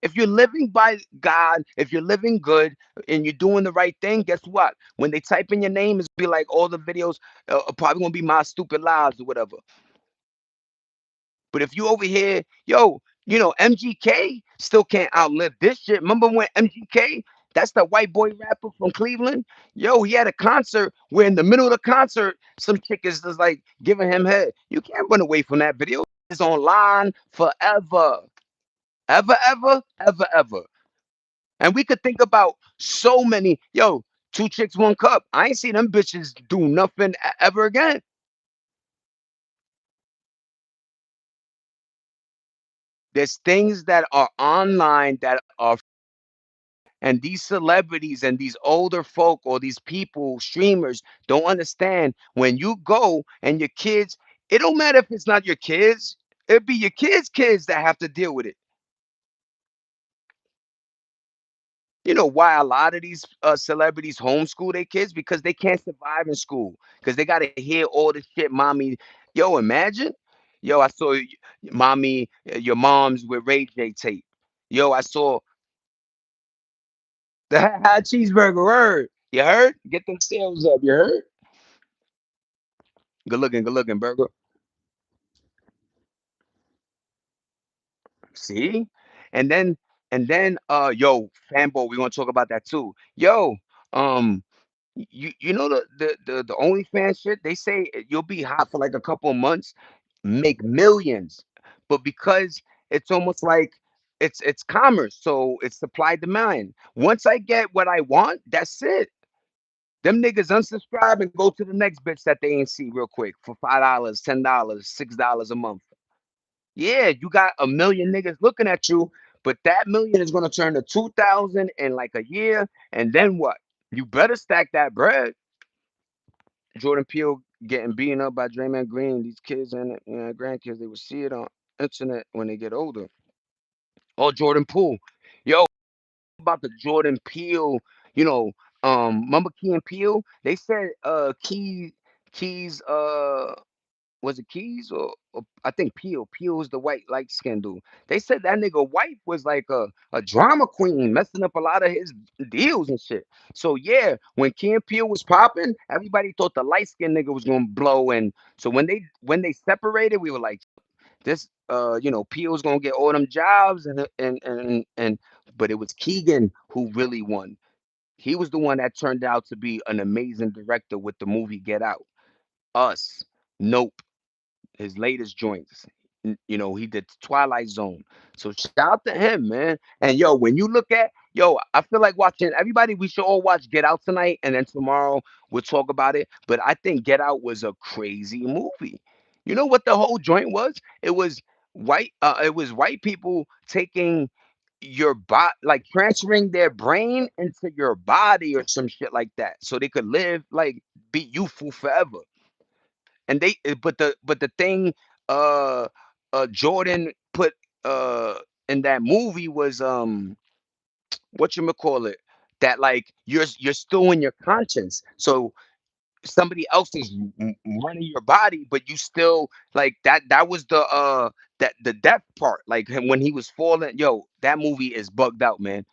Speaker 1: If you're living by God, if you're living good and you're doing the right thing, guess what? When they type in your name, it's be like all the videos are probably gonna be my stupid lives or whatever. But if you over here, yo, MGK still can't outlive this shit. Remember when MGK, that's the white boy rapper from Cleveland? Yo, he had a concert where in the middle of the concert, some chick is just like giving him head. You can't run away from that video. It's online forever. Ever, ever, ever, ever. And we could think about so many, yo, two chicks, one cup. I ain't seen them bitches do nothing ever again. There's things that are online that are, and these celebrities and these older folk or these people, streamers, don't understand when you go and your kids, it don't matter if it's not your kids, it'd be your kids' that have to deal with it. You know why a lot of these celebrities homeschool their kids? Because they can't survive in school. Because they got to hear all the shit, mommy. Yo, imagine. Yo, I saw mommy, your mom's with Ray J tape. Yo, I saw the hot cheeseburger. Word. You heard? Get them sales up. You heard? Good looking burger. See? And then yo, fanboy, we're gonna talk about that too. Yo, um, you know the OnlyFans shit, they say you'll be hot for like a couple of months, make millions. But because it's almost like it's commerce, so it's supply demand. Once I get what I want, that's it. Them niggas unsubscribe and go to the next bitch that they ain't see real quick for $5, $10, $6 a month. Yeah, you got a million niggas looking at you, but that million is gonna turn to 2,000 in like a year, and then what? You better stack that bread. Jordan Peele getting beaten up by Draymond Green. These kids and grandkids, they will see it on internet when they get older. Oh, Jordan Poole, yo, about the Jordan Peele, you know, remember Key and Peele? They said Keys was it Keys or I think Peel. Peel was the white light skinned dude. They said that nigga wife was like a drama queen, messing up a lot of his deals and shit. So yeah, when Key and Peel was popping, everybody thought the light skinned nigga was gonna blow. And so when they separated, we were like, this Peel's gonna get all them jobs and but it was Keegan who really won. He was the one that turned out to be an amazing director with the movie Get Out. Us. Nope, his latest joints. He did Twilight Zone. So shout out to him, man. And yo, when you look at I feel like watching everybody. We should all watch Get Out tonight, and then tomorrow we'll talk about it. But I think Get Out was a crazy movie. You know what the whole joint was? It was white. It was white people taking your body, like transferring their brain into your body or some shit like that, so they could live like be youthful forever. And but the thing uh Jordan put uh in that movie was what you call it, that like you're still in your conscience, so somebody else is running your body, but you still like that was the death part, like when he was falling. Yo, that movie is bugged out, man.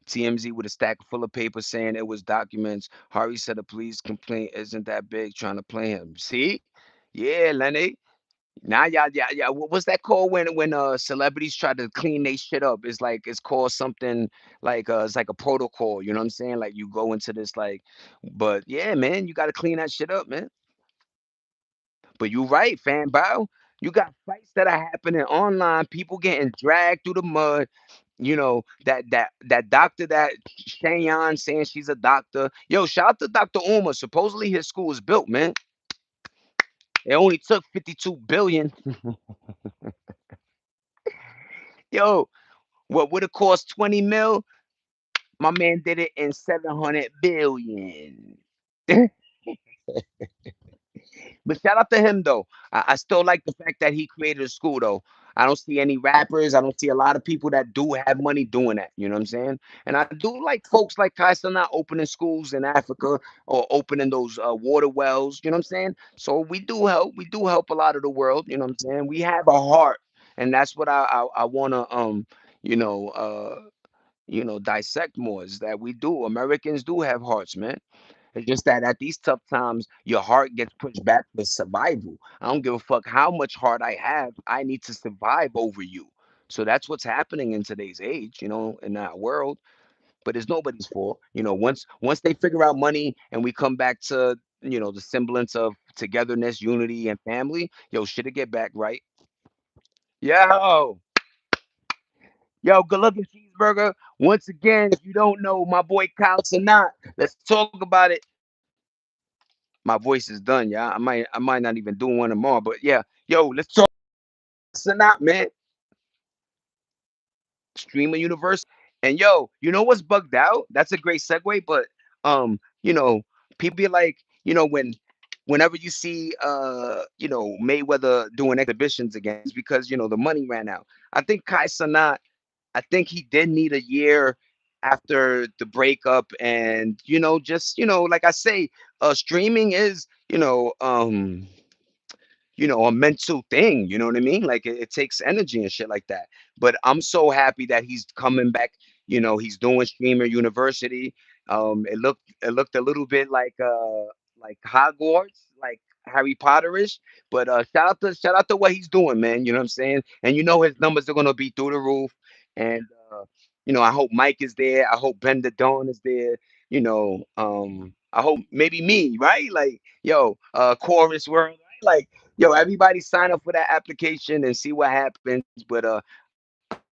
Speaker 1: TMZ with a stack full of papers saying it was documents. Harvey said a police complaint isn't that big, trying to play him. See? Yeah, Lenny. Now, yeah. What's that called when celebrities try to clean they shit up? It's like it's called something like it's like a protocol. You know what I'm saying? Like you go into this like, but yeah, man, you got to clean that shit up, man. But you right, fan bow. You got fights that are happening online. People getting dragged through the mud. That doctor, that Shayan saying she's a doctor. Yo, shout out to Dr. Uma. Supposedly his school is built, man. It only took 52 billion. Yo, what would have cost 20 mil? My man did it in 700 billion. But shout out to him though. I still like the fact that he created a school though. I don't see any rappers. I don't see a lot of people that do have money doing that. You know what I'm saying? And I do like folks like Kaiser not opening schools in Africa or opening those water wells. You know what I'm saying? So we do help. We do help a lot of the world. You know what I'm saying? We have a heart, and that's what I wanna you know, dissect more. Is that we do. Americans do have hearts, man. It's just that at these tough times, your heart gets pushed back for survival. I don't give a fuck how much heart I have. I need to survive over you. So that's what's happening in today's age, in that world. But it's nobody's fault. Once they figure out money and we come back to, the semblance of togetherness, unity, and family, yo, shit'll get back right. Yo, good looking cheeseburger. Once again, if you don't know my boy Kyle Sanat, let's talk about it. My voice is done, yeah. I might not even do one tomorrow, but yeah, yo, let's talk Sanat, man. Streamer Universe. And yo, you know what's bugged out? That's a great segue, but um, you know, people be like, whenever you see Mayweather doing exhibitions again, it's because the money ran out. I think Kai Sanat, I think he did need a year after the breakup, and just like I say, streaming is a mental thing, you know what I mean? Like it takes energy and shit like that. But I'm so happy that he's coming back. He's doing Streamer University. It looked a little bit like Hogwarts, like Harry Potterish. But shout out to what he's doing, man. You know what I'm saying? And his numbers are gonna be through the roof. And I hope Mike is there. I hope Ben the Dawn is there. I hope maybe me, right? Like, yo, Chorus World, right? Like, yo, everybody sign up for that application and see what happens. But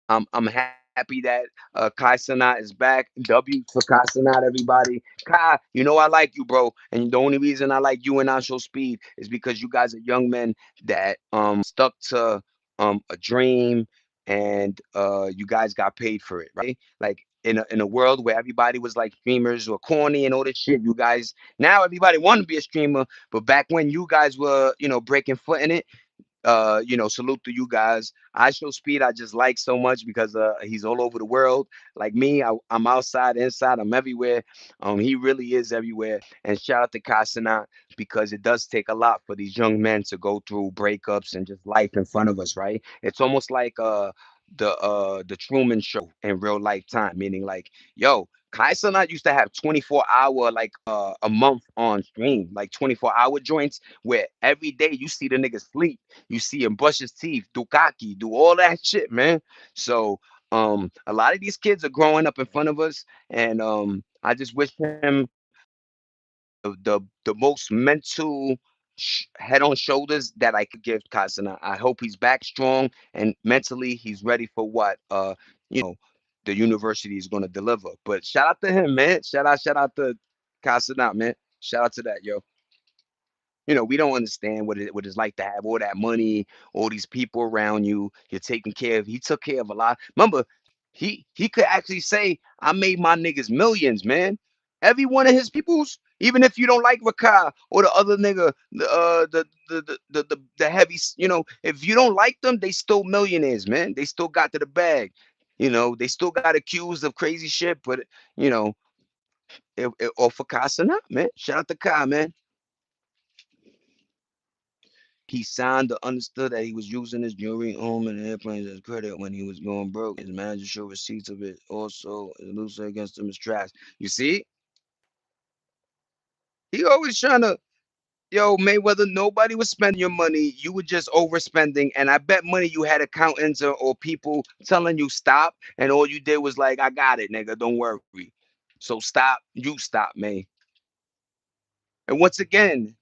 Speaker 1: I'm happy that Kai Sanat is back. W for Kai Sanat, everybody. Kai, I like you, bro. And the only reason I like you and Ancho Speed is because you guys are young men that stuck to a dream, and you guys got paid for it, right? Like in a world where everybody was like streamers or corny and all this shit, you guys now everybody want to be a streamer, but back when you guys were breaking foot in it, salute to you guys. I show speed I just like so much because he's all over the world. Like me, I'm outside, inside, I'm everywhere. He really is everywhere. And shout out to Kasana because it does take a lot for these young men to go through breakups and just life in front of us, right? It's almost like the Truman Show in real life time, meaning like, yo, Kai Cenat used to have 24-hour like a month on stream, like 24-hour joints where every day you see the nigga sleep, you see him brush his teeth, do kaki, do all that shit, man. So a lot of these kids are growing up in front of us, and I just wish him the most mental head on shoulders that I could give Kasana. I hope he's back strong and mentally he's ready for what the university is going to deliver. But shout out to him, man. Shout out to Kasana, man. Shout out to that, yo. We don't understand what it's like to have all that money, all these people around you. You're taking care of. He took care of a lot. Remember, he could actually say, "I made my niggas millions, man." Every one of his peoples, even if you don't like Rakai or the other nigga, the heavies, if you don't like them, they still millionaires, man. They still got to the bag. They still got accused of crazy shit, but you know, or for Kai not, man. Shout out to Kai, man. He signed or understood that he was using his jewelry, home, and airplanes as credit when he was going broke. His manager showed receipts of it. Also, loosely against him is trash. You see, he always trying to. Yo, Mayweather, nobody was spending your money. You were just overspending. And I bet money you had accountants or people telling you stop. And all you did was like, I got it, nigga. Don't worry. So stop. You stop, man. And once again,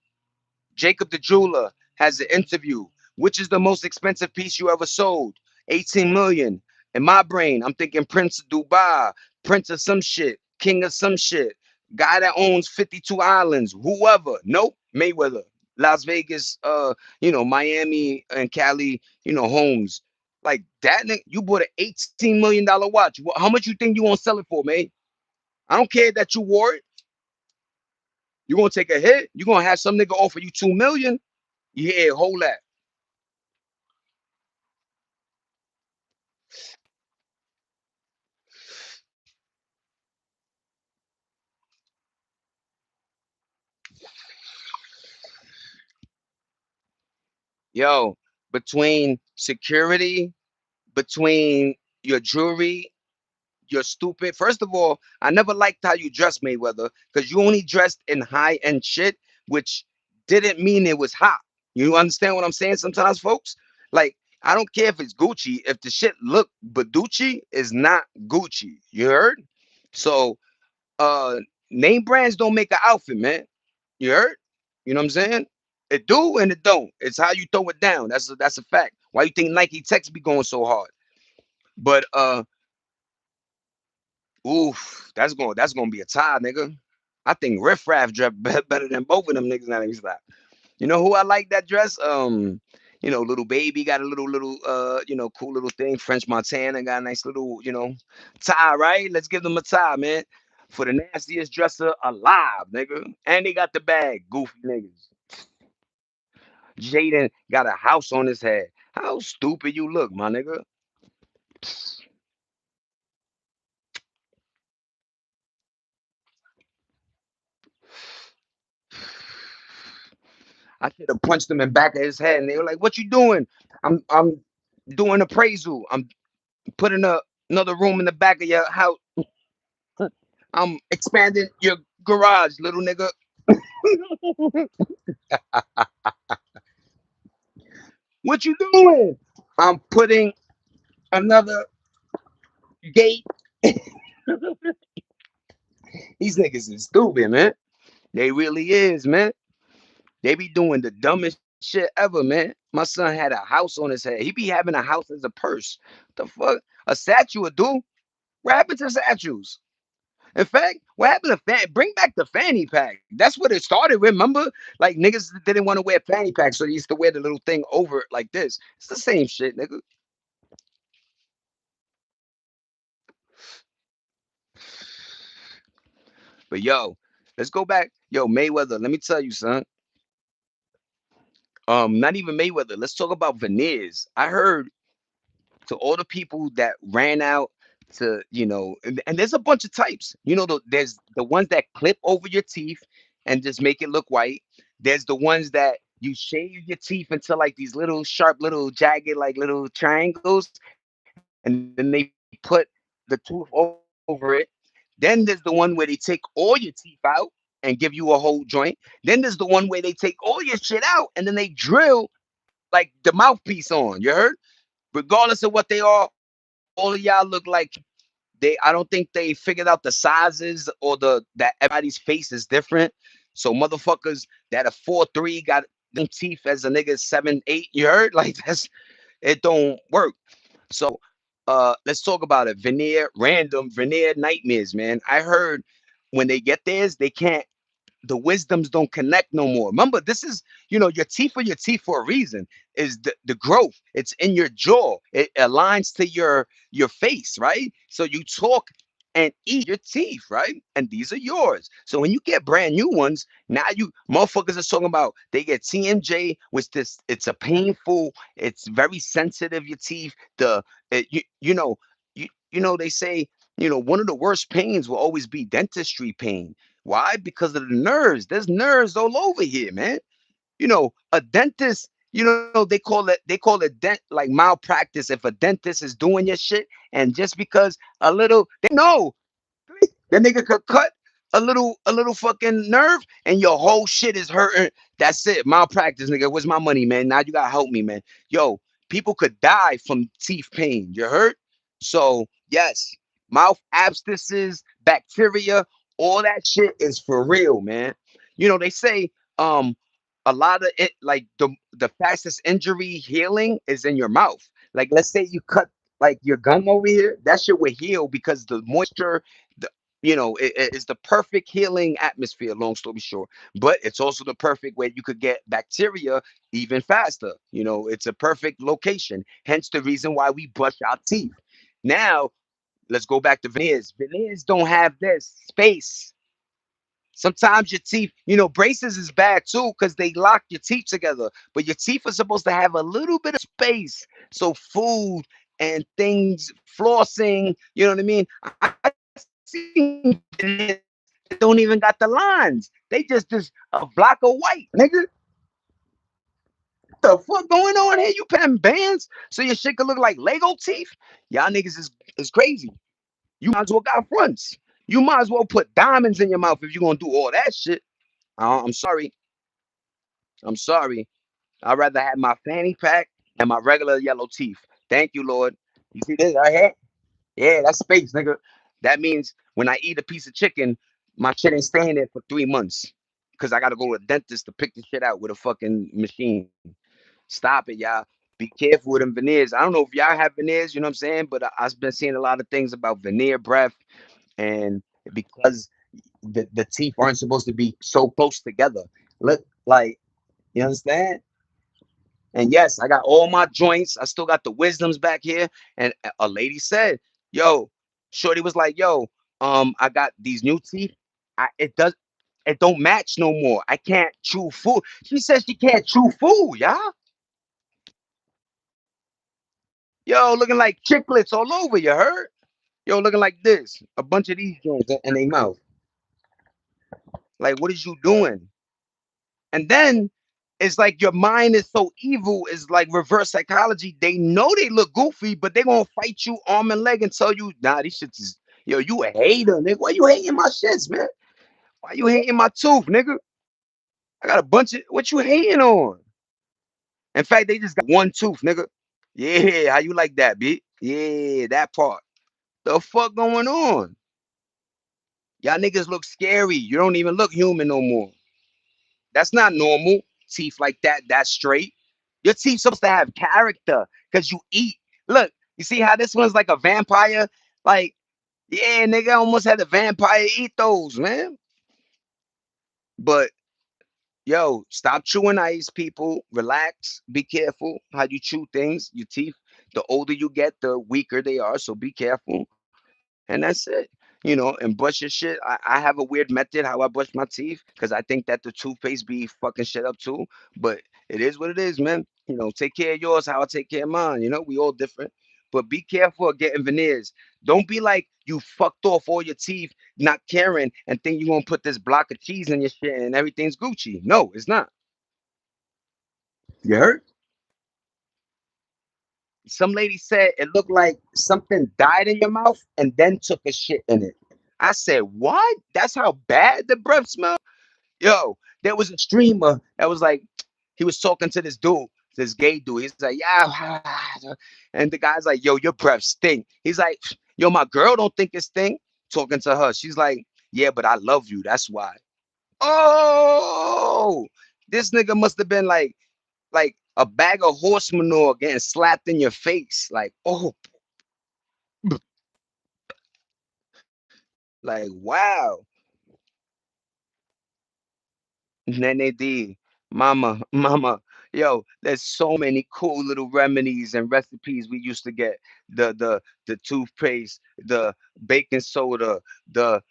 Speaker 1: Jacob the jeweler has an interview. Which is the most expensive piece you ever sold? 18 million. In my brain, I'm thinking Prince of Dubai, Prince of some shit, King of some shit, guy that owns 52 islands, whoever. Nope, Mayweather. Las Vegas, Miami and Cali, homes. Like that, you bought an $18 million watch. How much you think you gonna sell it for, man? I don't care that you wore it. You gonna take a hit. You gonna have some nigga offer you 2 million. Yeah, hold that. Yo, between security, between your jewelry, you're stupid. First of all, I never liked how you dressed, Mayweather, because you only dressed in high end shit, which didn't mean it was hot. You understand what I'm saying? Sometimes, folks, like I don't care if it's Gucci. If the shit look Baducci, is not Gucci. You heard? So, uh, name brands don't make an outfit, man. You heard? You know what I'm saying? It do and it don't. It's how you throw it down. That's a fact. Why you think Nike Techs be going so hard? But oof, that's gonna be a tie, nigga. I think Riff Raff dress better than both of them niggas. Now let me stop. You know who I like that dress? Little baby got a little cool little thing. French Montana got a nice little, tie, right? Let's give them a tie, man. For the nastiest dresser alive, nigga. And they got the bag, goofy niggas. Jaden got a house on his head. How stupid you look, my nigga. I should have punched him in back of his head, and they were like, "What you doing?" I'm doing appraisal. I'm putting another room in the back of your house. I'm expanding your garage, little nigga. What you doing? I'm putting another gate. These niggas is stupid, man. They really is, man. They be doing the dumbest shit ever, man. My son had a house on his head. He be having a house as a purse. The fuck? A statue would do? What happened to statues? In fact, what happened to bring back the fanny pack? That's what it started. Remember, like niggas didn't want to wear fanny packs, so they used to wear the little thing over it like this. It's the same shit, nigga. But yo, let's go back. Yo, Mayweather. Let me tell you, son. Not even Mayweather. Let's talk about veneers. I heard to all the people that ran out to, and there's a bunch of types. There's the ones that clip over your teeth and just make it look white. There's the ones that you shave your teeth into like these little sharp, little jagged, like little triangles, and then they put the tooth over it. Then there's the one where they take all your teeth out and give you a whole joint. Then there's the one where they take all your shit out and then they drill like the mouthpiece on. You heard? Regardless of what they are, all of y'all look like I don't think they figured out the sizes or the that everybody's face is different. So motherfuckers that are 4'3" got them teeth as a nigga 7'8". You heard? Like it don't work. So let's talk about it. Random veneer nightmares, man. I heard when they get theirs, they can't the wisdoms don't connect no more. Remember, this is, your teeth are your teeth for a reason. Is the growth. It's in your jaw. It aligns to your face, right? So you talk and eat your teeth, right? And these are yours. So when you get brand new ones, now you motherfuckers are talking about they get TMJ, which this it's a painful, it's very sensitive, your teeth. They say, one of the worst pains will always be dentistry pain. Why? Because of the nerves. There's nerves all over here, man. A dentist, they call it like malpractice if a dentist is doing your shit, and just because a little they know that nigga could cut a little fucking nerve and your whole shit is hurting. That's it. Malpractice, nigga. Where's my money, man? Now you gotta help me, man. Yo, people could die from teeth pain. You heard? So yes, mouth abscesses, bacteria, all that shit is for real, man. They say um a lot of it, like the fastest injury healing is in your mouth. Like let's say you cut like your gum over here, that shit will heal because the moisture, it's the perfect healing atmosphere, long story short. But it's also the perfect way you could get bacteria even faster. It's a perfect location. Hence the reason why we brush our teeth. Now, let's go back to veneers. Veneers don't have this space. Sometimes your teeth, braces is bad too because they lock your teeth together. But your teeth are supposed to have a little bit of space. So food and things, flossing, you know what I mean? I seen veneers that don't even got the lines. They just a block of white, nigga. the fuck going on here? You putting bands so your shit could look like Lego teeth? Y'all niggas is crazy. You might as well got fronts. You might as well put diamonds in your mouth if you're gonna do all that shit. I'm sorry. I'm sorry. I'd rather have my fanny pack and my regular yellow teeth. Thank you, Lord. You see this right here? Yeah, that's space, nigga. That means when I eat a piece of chicken, my shit ain't staying there for 3 months. Cause I gotta go to a dentist to pick the shit out with a fucking machine. Stop it, y'all. Be careful with them veneers. I don't know if y'all have veneers, you know what I'm saying? But I've been seeing a lot of things about veneer breath, and because the teeth aren't supposed to be so close together. Look, like, you understand? And yes, I got all my joints. I still got the wisdoms back here. And a lady said, "Yo," Shorty was like, "Yo, I got these new teeth. It don't match no more. I can't chew food." She says she can't chew food, y'all. Yo, looking like chiclets all over. You heard? Yo, looking like this. A bunch of these joints in their mouth. Like, what is you doing? And then it's like your mind is so evil. It's like reverse psychology. They know they look goofy, but they gonna fight you arm and leg and tell you, nah, these shits is yo, you a hater, nigga. Why you hating my shits, man? Why you hating my tooth, nigga? I got a bunch of what you hating on. In fact, they just got one tooth, nigga. Yeah, how you like that, B? Yeah, that part. The fuck going on? Y'all niggas look scary. You don't even look human no more. That's not normal. Teeth like that, that's straight. Your teeth supposed to have character because you eat. Look, you see how this one's like a vampire? Like, yeah, nigga almost had a vampire eat those, man. But yo, stop chewing ice, people. Relax. Be careful how you chew things. Your teeth, the older you get, the weaker they are. So be careful. And that's it. And brush your shit. I have a weird method how I brush my teeth because I think that the toothpaste be fucking shit up too. But it is what it is, man. Take care of yours how I take care of mine. We all different. But be careful of getting veneers. Don't be like you fucked off all your teeth, not caring, and think you're gonna put this block of cheese in your shit and everything's Gucci. No, it's not. You heard? Some lady said it looked like something died in your mouth and then took a shit in it. I said, what? That's how bad the breath smell? Yo, there was a streamer that was like, he was talking to this dude, this gay dude. He's like, yeah. And the guy's like, yo, your breath stink. He's like, yo, my girl don't think it stink. Talking to her. She's like, yeah, but I love you. That's why. Oh, this nigga must have been like a bag of horse manure getting slapped in your face. Like, oh, like wow. Nene D, mama, yo, there's so many cool little remedies and recipes we used to get. The toothpaste, the baking soda, the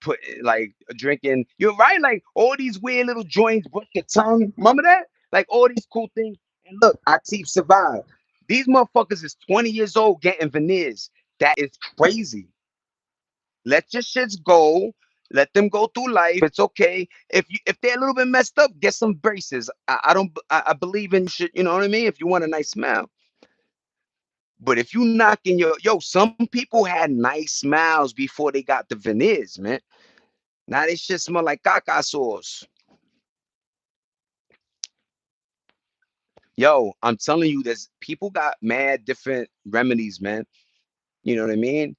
Speaker 1: put like drinking. You're right, like all these weird little joints, brush your tongue. Remember that? Like all these cool things. And look, our teeth survive. These motherfuckers is 20 years old getting veneers. That is crazy. Let your shits go. Let them go through life. It's okay. If they're a little bit messed up, get some braces. I don't I believe in shit, you know what I mean? If you want a nice smile. But if you knocking some people had nice smiles before they got the veneers, man. Now they shit smell like caca sauce. Yo, I'm telling you, there's people got mad different remedies, man. You know what I mean?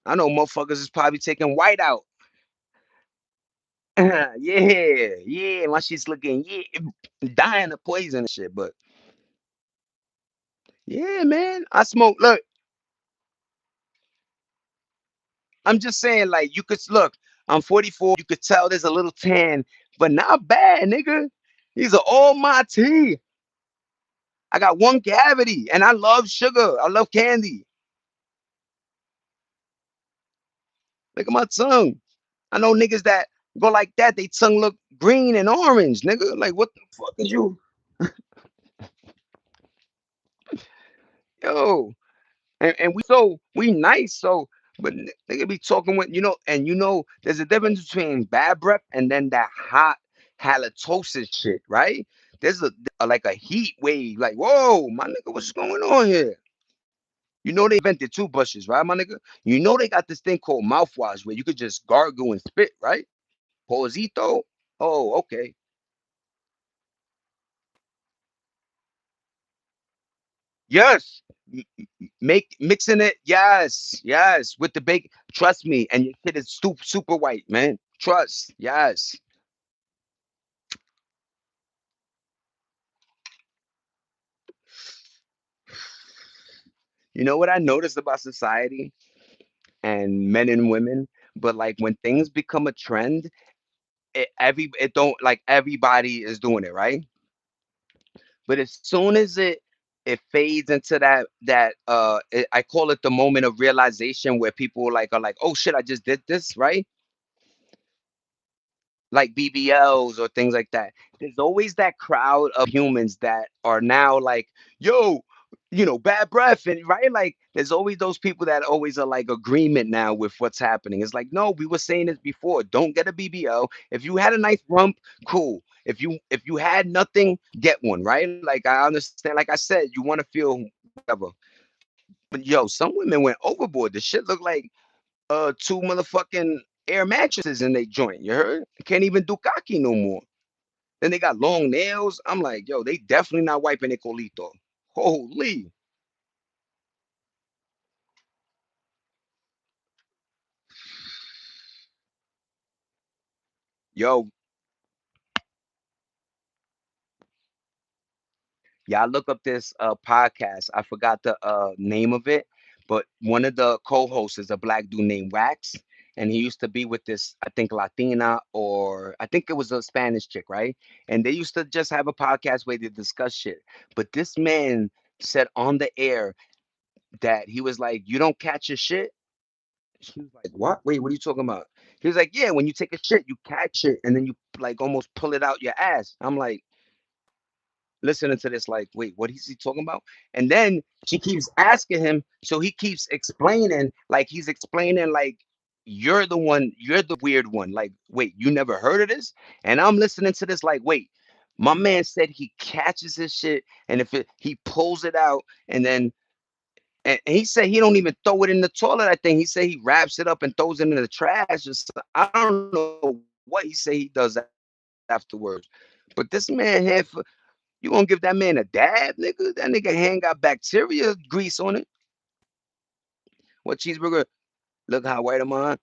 Speaker 1: I know motherfuckers is probably taking white out. Yeah, yeah. My shit's looking dying of poison and shit. But yeah, man, I smoke. Look, I'm just saying, like you could look. I'm 44. You could tell there's a little tan, but not bad, nigga. These are all my teeth. I got one cavity, and I love sugar. I love candy. Look at my tongue. I know niggas that go like that. They tongue look green and orange, nigga. Like what the fuck is you, yo? And we nice but they could be talking with and there's a difference between bad breath and then that hot halitosis shit, right? like a heat wave. Like, whoa, my nigga, what's going on here? You know they invented toothbrushes, right, my nigga? You know they got this thing called mouthwash where you could just gargle and spit, right? Pausito. Oh, okay. Yes. Make mixing it. Yes. Yes. With the bake. Trust me. And your shit is super white, man. Trust. Yes. You know what I noticed about society and men and women? But like when things become a trend, it don't like everybody is doing it, right? But as soon as it fades into I call it the moment of realization where people like are like, oh shit, I just did this, right? Like BBLs or things like that. There's always that crowd of humans that are now like, yo, bad breath, and right, like there's always those people that always are like agreement now with what's happening. It's like, no, we were saying this before. Don't get a BBL. If you had a nice rump, cool. If you had nothing, get one, right? Like I understand. Like I said, you want to feel whatever. But yo, some women went overboard. The shit looked like two motherfucking air mattresses in their joint. You heard? Can't even do kaki no more. Then they got long nails. I'm like, yo, they definitely not wiping their colito. Holy, yo, y'all look up this podcast. I forgot the name of it, but one of the co-hosts is a black dude named Wax, and he used to be with this, I think, Latina, or I think it was a Spanish chick, right? And they used to just have a podcast where they discuss shit. But this man said on the air that he was like, "You don't catch your shit." She was like, "What? Wait, what are you talking about?" He was like, "Yeah, when you take a shit, you catch it, and then you like almost pull it out your ass." I'm like, listening to this, like, wait, what is he talking about? And then she keeps asking him, so he keeps explaining, like he's explaining, like you're the weird one. Like, wait, you never heard of this? And I'm listening to this, like, wait, my man said he catches his shit, and if he pulls it out, and then and he said he don't even throw it in the toilet. I think he said he wraps it up and throws it in the trash. Or something. I don't know what he say he does afterwards. But this man had you gonna give that man a dab, nigga? That nigga hand got bacteria grease on it. What cheeseburger? Look how white am I?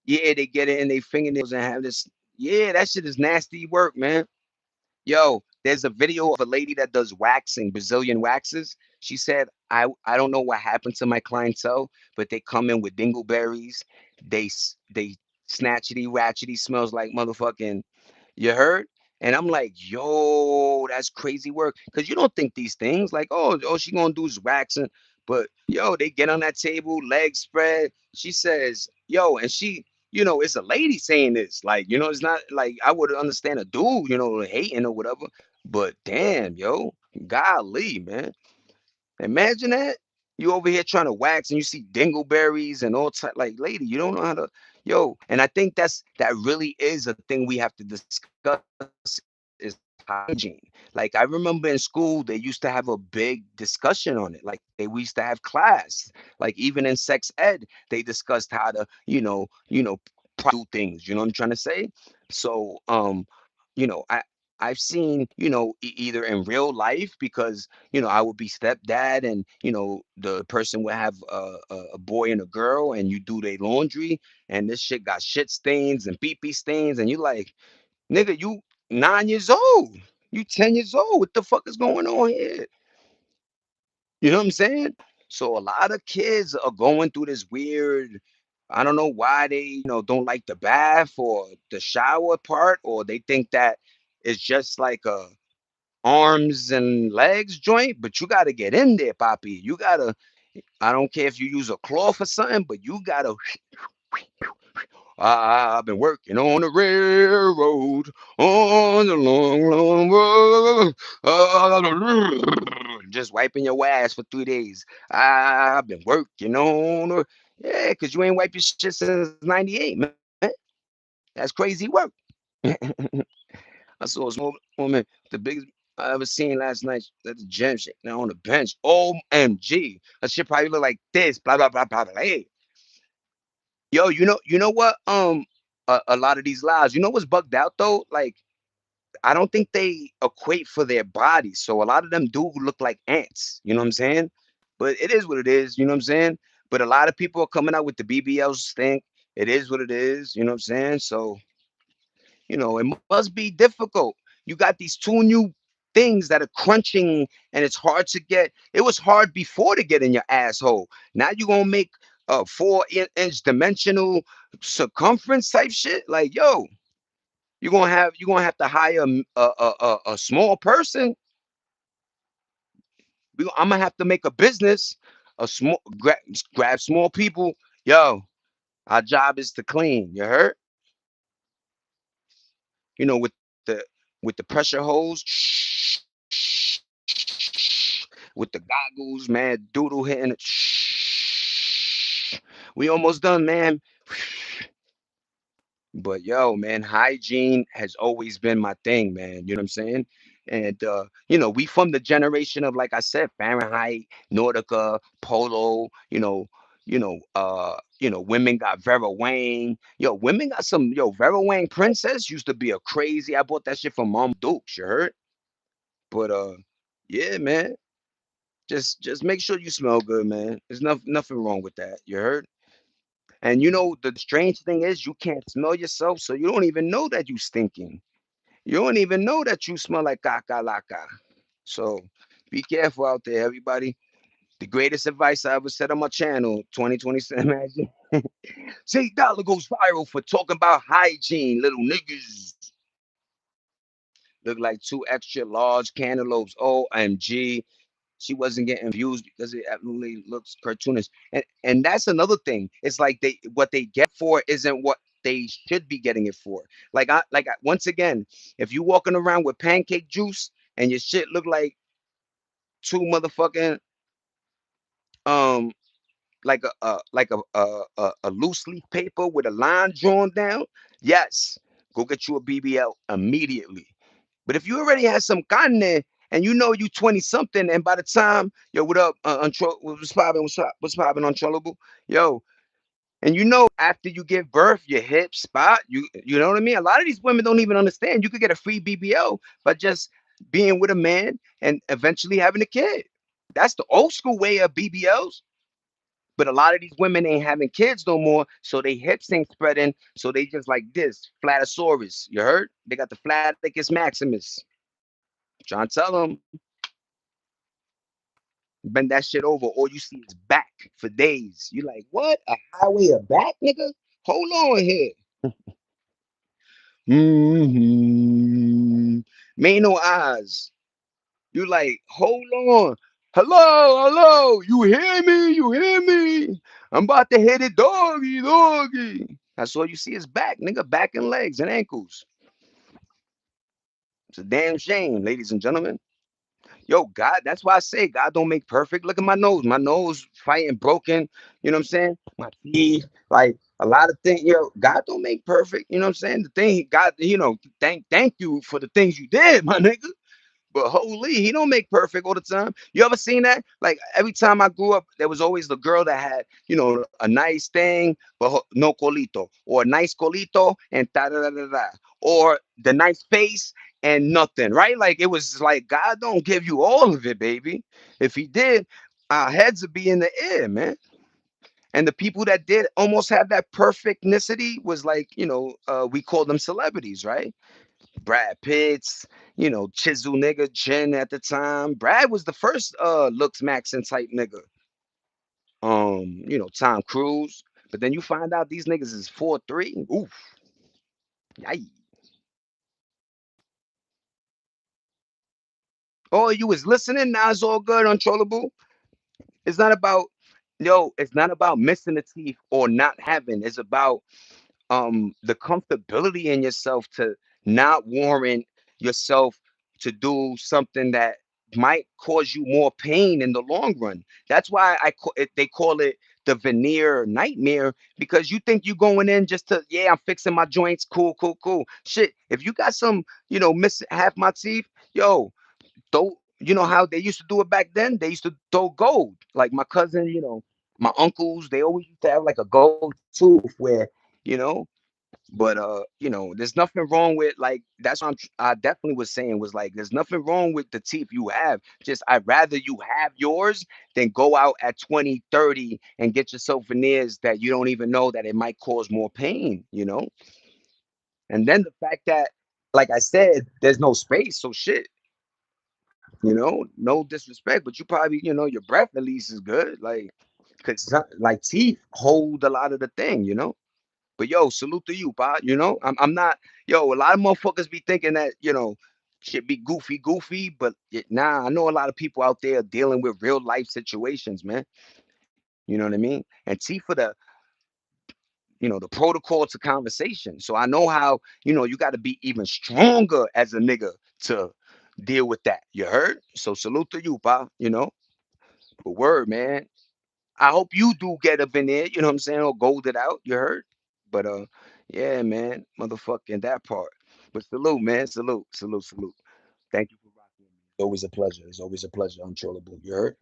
Speaker 1: Yeah, they get it in their fingernails and have this. Yeah, that shit is nasty work, man. Yo, there's a video of a lady that does waxing, Brazilian waxes. She said, I don't know what happened to my clientele, but they come in with dingleberries. They snatchety ratchety smells like motherfucking. You heard? And I'm like, yo, that's crazy work. Cause you don't think these things like, oh, she gonna do is waxing. But yo, they get on that table, legs spread. She says, yo, and it's a lady saying this. Like, it's not like I would understand a dude, hating or whatever. But damn, yo, golly, man. Imagine that. You over here trying to wax and you see dingleberries and all type like lady, you don't know how to and I think that really is a thing we have to discuss is hygiene. Like I remember in school they used to have a big discussion on it. Like we used to have class. Like even in sex ed, they discussed how to, do things. You know what I'm trying to say? So I've seen, either in real life because I would be stepdad and the person would have a boy and a girl and you do their laundry and this shit got shit stains and pee pee stains and you like, nigga, you 9 years old. You 10 years old. What the fuck is going on here? You know what I'm saying? So a lot of kids are going through this weird. I don't know why they, don't like the bath or the shower part, or they think that it's just like a arms and legs joint, but you got to get in there, Poppy. You got to, I don't care if you use a cloth or something, but you got to, I've been working on the railroad, on the long, long road. Just wiping your ass for 3 days. I've been working on the, yeah, because you ain't wiped your shit since 98, man. That's crazy work. I saw a small woman, the biggest. I ever seen last night at the gym shit now on the bench. OMG. That shit probably look like this. Blah blah blah blah blah. Hey, yo, you know what? A lot of these lives, you know what's bugged out though? Like, I don't think they equate for their bodies. So a lot of them do look like ants. You know what I'm saying? But it is what it is. You know what I'm saying? But a lot of people are coming out with the BBL stink. It is what it is. You know what I'm saying? So it must be difficult. You got these two new things that are crunching, and it's hard to get. It was hard before to get in your asshole. Now you're gonna make a 4-inch dimensional circumference type shit. Like, yo, you're gonna have to hire a small person. I'm gonna have to make a business, a small grab small people. Yo, our job is to clean. You heard? With the pressure hose, with the goggles, man, doodle hitting it. We almost done, man. But yo, man, hygiene has always been my thing, man. You know what I'm saying? And we from the generation of, like I said, Fahrenheit, Nordica, Polo. Women got Vera Wang. Yo, women got some. Yo, Vera Wang Princess used to be a crazy. I bought that shit from Mom Dukes. You heard? But yeah, man. Just make sure you smell good, man. There's nothing wrong with that. You heard? And the strange thing is you can't smell yourself, so you don't even know that you stinking. You don't even know that you smell like caca laca. So be careful out there, everybody. The greatest advice I ever said on my channel, 2027 Magic. Say Dollar goes viral for talking about hygiene, little niggas. Look like two extra large cantaloupes. OMG. She wasn't getting views because it absolutely looks cartoonish. And that's another thing. It's like what they get for isn't what they should be getting it for. Once again, if you walking around with pancake juice and your shit look like two motherfucking um like a loose leaf paper with a line drawn down, yes, go get you a BBL immediately. But if you already had some carne and you 20 something, and by the time, yo, what up, what's popping, what's popping, untrollable, yo, and after you give birth, your hip spot, you know what I mean? A lot of these women don't even understand. You could get a free BBL by just being with a man and eventually having a kid. That's the old school way of BBLs. But a lot of these women ain't having kids no more, so they hips ain't spreading. So they just like this, flatosaurus. You heard? They got the Flaticus maximus. Trying to tell them, bend that shit over. All you see is back for days. You like, what? A highway of back, nigga? Hold on here. Mm-hmm. May no eyes. You like, hold on. Hello, hello. You hear me? You hear me? I'm about to hit it, doggy, doggy. That's all you see is back, nigga. Back and legs and ankles. It's a damn shame, ladies and gentlemen. Yo, God, that's why I say God don't make perfect. Look at my nose. My nose fighting broken. You know what I'm saying? My teeth, like a lot of things. God don't make perfect. You know what I'm saying? The thing God, thank you for the things you did, my nigga. But holy, he don't make perfect all the time. You ever seen that? Like every time I grew up, there was always the girl that had, a nice thing, but no colito, or a nice colito and da da da da da, or the nice face and nothing, right? Like it was like God don't give you all of it, baby. If he did, our heads would be in the air, man. And the people that did almost have that perfectnicity was like, we call them celebrities, right? Brad Pitts, Chisel nigga, Jen at the time. Brad was the first looks Maxon type nigga. Tom Cruise. But then you find out these niggas is 4'3". Oof. Yikes. Oh, you was listening? Now it's all good, untrollable. It's not about it's not about missing the teeth or not having. It's about the comfortability in yourself to not warrant yourself to do something that might cause you more pain in the long run. That's why they call it the veneer nightmare, because you think you're going in just to, yeah, I'm fixing my joints, cool, cool, cool. Shit, if you got some, missing half my teeth, yo, throw, you know how they used to do it back then? They used to throw gold. Like my cousin, my uncles, they always used to have like a gold tooth where, you know, but there's nothing wrong with like that's what I definitely was saying was like there's nothing wrong with the teeth you have. Just I'd rather you have yours than go out at 20, 30 and get yourself veneers that you don't even know that it might cause more pain. And then the fact that, like I said, there's no space. So shit, no disrespect, but you probably, your breath at least is good. Like, cause like teeth hold a lot of the thing. But yo, salute to you, pa. I'm not, yo, a lot of motherfuckers be thinking that, shit be goofy, but nah, I know a lot of people out there dealing with real life situations, man. You know what I mean? And T for the protocol to conversation. So I know how, you got to be even stronger as a nigga to deal with that. You heard? So salute to you, pa. But word, man. I hope you do get up in there, you know what I'm saying, or gold it out. You heard? But yeah, man, motherfucking that part. But salute, man, salute. Thank you for rocking with me. It's always a pleasure. It's always a pleasure. Untrollable. You heard?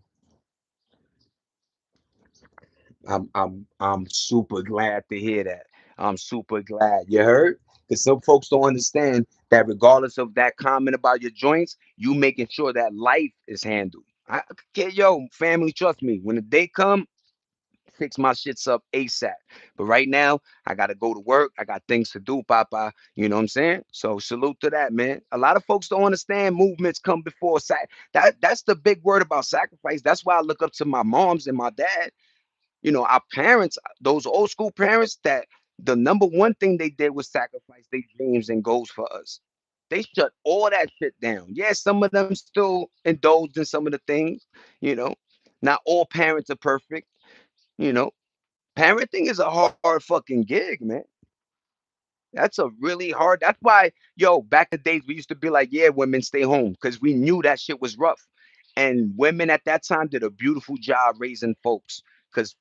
Speaker 1: I'm super glad to hear that. I'm super glad. You heard? Because some folks don't understand that regardless of that comment about your joints, you making sure that life is handled. Okay, yo, family, trust me. When the day come, fix my shits up ASAP. But right now, I gotta go to work. I got things to do, Papa. You know what I'm saying? So salute to that, man. A lot of folks don't understand movements come before that's the big word about sacrifice. That's why I look up to my moms and my dad. Our parents, those old school parents, that the number one thing they did was sacrifice their dreams and goals for us. They shut all that shit down. Yeah, some of them still indulged in some of the things, you know. Not all parents are perfect, you know. Parenting is a hard fucking gig, man. That's a really hard. That's why, yo, back in the days we used to be like, yeah, women stay home because we knew that shit was rough. And women at that time did a beautiful job raising folks. Because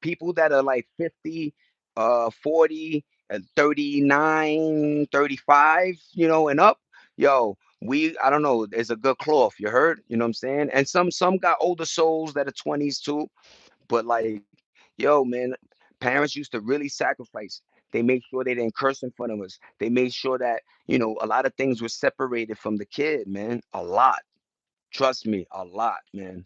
Speaker 1: people that are like 50, 40, and 39, 35, and up, yo, I don't know, there's a good cloth, you heard? You know what I'm saying? And some got older souls that are 20s too. But like, yo, man, parents used to really sacrifice. They made sure they didn't curse in front of us. They made sure that, a lot of things were separated from the kid, man. A lot. Trust me, a lot, man.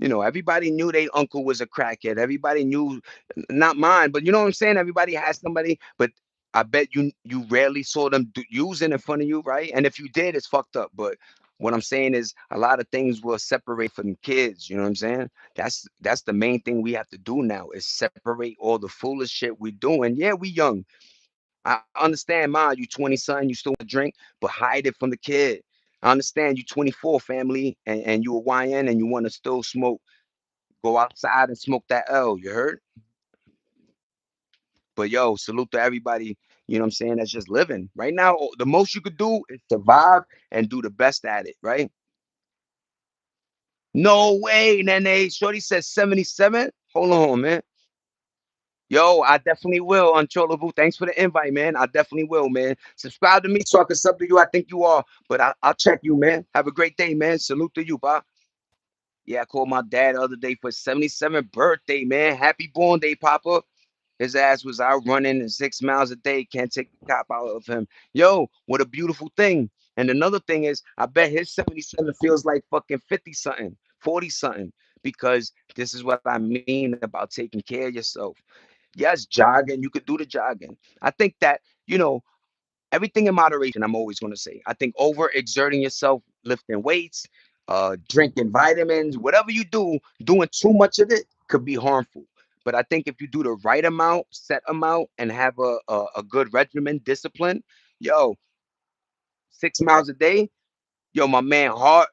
Speaker 1: Everybody knew their uncle was a crackhead. Everybody knew, not mine, but you know what I'm saying? Everybody has somebody, but I bet you rarely saw them using in front of you, right? And if you did, it's fucked up. But what I'm saying is a lot of things will separate from kids. You know what I'm saying? That's the main thing we have to do now is separate all the foolish shit we doing. Yeah, we young. I understand, ma, you 20 son, you still want to drink, but hide it from the kid. I understand you 24 family and you a YN and you want to still smoke. Go outside and smoke that L. You heard? But yo, salute to everybody. You know what I'm saying? That's just living. Right now, the most you could do is survive and do the best at it, right? No way, Nene. Shorty says 77. Hold on, man. Yo, I definitely will, Untrollable. Thanks for the invite, man. I definitely will, man. Subscribe to me so I can sub to you. I think you are, but I'll check you, man. Have a great day, man. Salute to you, bye. Yeah, I called my dad the other day for his 77th birthday, man. Happy born day, Papa. His ass was out running 6 miles a day. Can't take the cop out of him. Yo, what a beautiful thing. And another thing is, I bet his 77 feels like fucking 50 something, 40 something, because this is what I mean about taking care of yourself. Yes, jogging, you could do the jogging. I think that, you know, everything in moderation, I'm always going to say. I think over exerting yourself, lifting weights, drinking vitamins, whatever you do, doing too much of it could be harmful. But I think if you do the right amount, set amount, and have a good regimen, discipline, yo, 6 miles a day, yo, my man, heart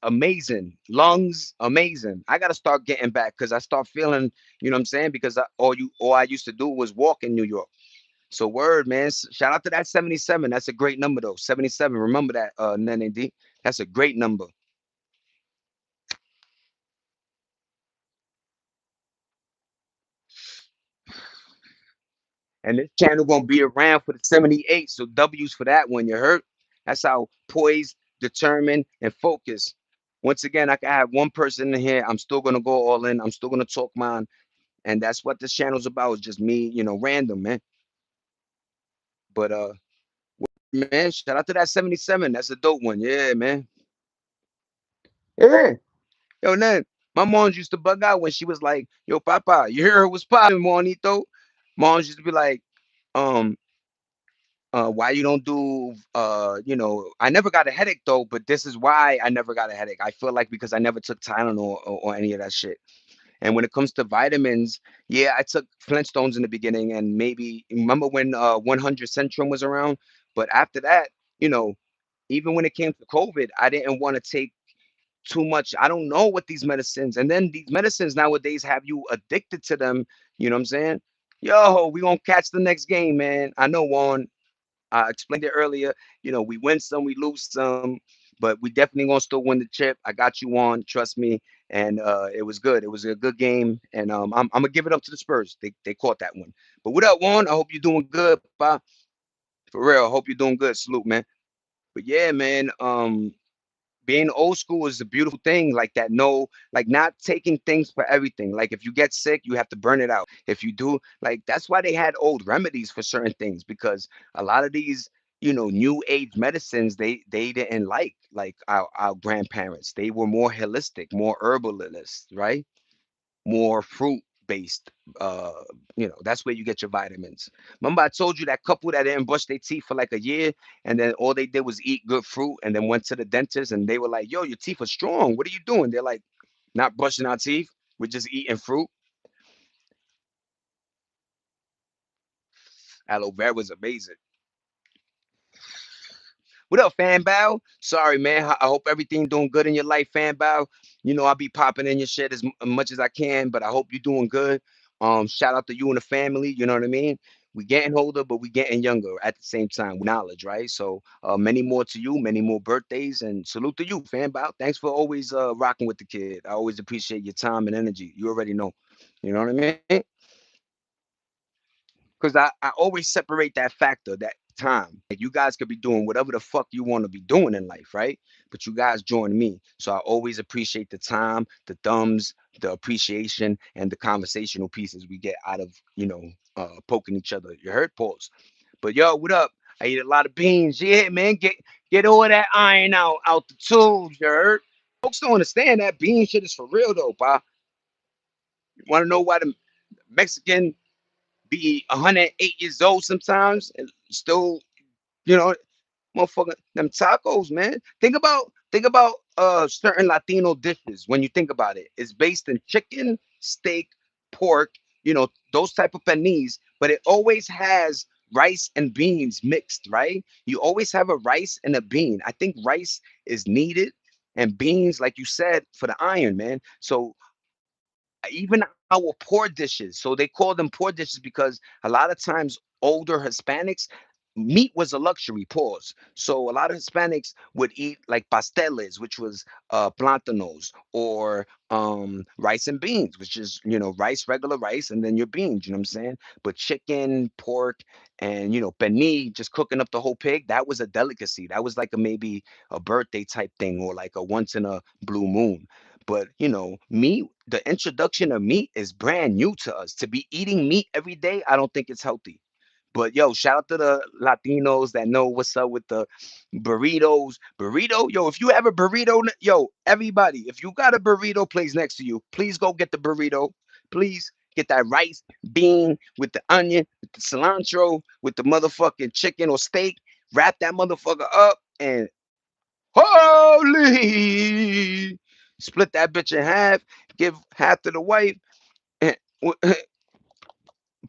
Speaker 1: amazing, lungs amazing. I gotta start getting back because I start feeling, you know what I'm saying? Because all I used to do was walk in New York. So word, man. Shout out to that 77. That's a great number though. 77. Remember that, Nene D. That's a great number. And this channel gonna be around for the 78. So W's for that one. You heard? That's how poised determined, and focused. Once again, I can have one person in here. I'm still gonna go all in. I'm still gonna talk mine, and that's what this channel's about. It's just me, random, man. But man, shout out to that 77. That's a dope one. Yeah, man. Yeah. Yo, then my moms used to bug out when she was like, "Yo, Papa, you hear her was popping, Juanito?" Moms used to be like, um, why you don't do I never got a headache though, but this is why I never got a headache. I feel like because I never took Tylenol or any of that shit. And when it comes to vitamins, yeah, I took Flintstones in the beginning, and maybe remember when 100 Centrum was around. But after that, you know, even when it came to COVID, I didn't want to take too much. I don't know what these medicines, and then these medicines nowadays have you addicted to them. You know what I'm saying? Yo, we gonna catch the next game, man. I know, Juan. I explained it earlier. We win some, we lose some, but we definitely gonna still win the chip. I got you on, trust me. And it was good. It was a good game, and I'm gonna give it up to the Spurs. They caught that one. But what up, Juan? I hope you're doing good, pa. For real, I hope you're doing good. Salute, man. But yeah, man. Being old school is a beautiful thing, like that. No, like not taking things for everything. Like if you get sick, you have to burn it out. If you do, like that's why they had old remedies for certain things, because a lot of these new age medicines they didn't like our grandparents. They were more holistic, more herbalists, right? More fruit based. uh that's where you get your vitamins. Remember I told you that couple that didn't brush their teeth for like a year, and then all they did was eat good fruit, and then went to the dentist, and they were like, yo, your teeth are strong, what are you doing? They're like, not brushing our teeth, we're just eating fruit. Aloe vera was amazing. What up, fan bow? Sorry, man. I hope everything doing good in your life, fan bow. I'll be popping in your shit as much as I can, but I hope you're doing good. Shout out to you and the family. You know what I mean? We getting older, but we getting younger at the same time. Knowledge, right? So many more to you, many more birthdays, and salute to you, fan bow. Thanks for always rocking with the kid. I always appreciate your time and energy. You already know. You know what I mean? Because I always separate that factor, that time. Like you guys could be doing whatever the fuck you want to be doing in life, right? But you guys join me. So I always appreciate the time, the thumbs, the appreciation, and the conversational pieces we get out of, poking each other. You heard? Pause. But yo, what up? I eat a lot of beans. Yeah, man. Get all that iron out the tubes, you heard? Folks don't understand that bean shit is for real though, pa. You wanna know why the Mexican be 108 years old sometimes and still, you know, motherfucker, them tacos, man. Think about certain Latino dishes when you think about it. It's based in chicken, steak, pork, those type of panis, but it always has rice and beans mixed, right? You always have a rice and a bean. I think rice is needed, and beans, like you said, for the iron, man. So even our poor dishes. So they call them poor dishes because a lot of times older Hispanics, meat was a luxury. Pause. So a lot of Hispanics would eat like pasteles, which was plantanos, or rice and beans, which is rice, regular rice, and then your beans. You know what I'm saying? But chicken, pork, and penne, just cooking up the whole pig. That was a delicacy. That was like a maybe a birthday type thing, or like a once in a blue moon. But meat, the introduction of meat is brand new to us. To be eating meat every day, I don't think it's healthy. But yo, shout out to the Latinos that know what's up with the burritos. Burrito, yo, if you have a burrito, yo, everybody, if you got a burrito place next to you, please go get the burrito. Please get that rice, bean with the onion, with the cilantro, with the motherfucking chicken or steak. Wrap that motherfucker up and holy, split that bitch in half, give half to the wife. and-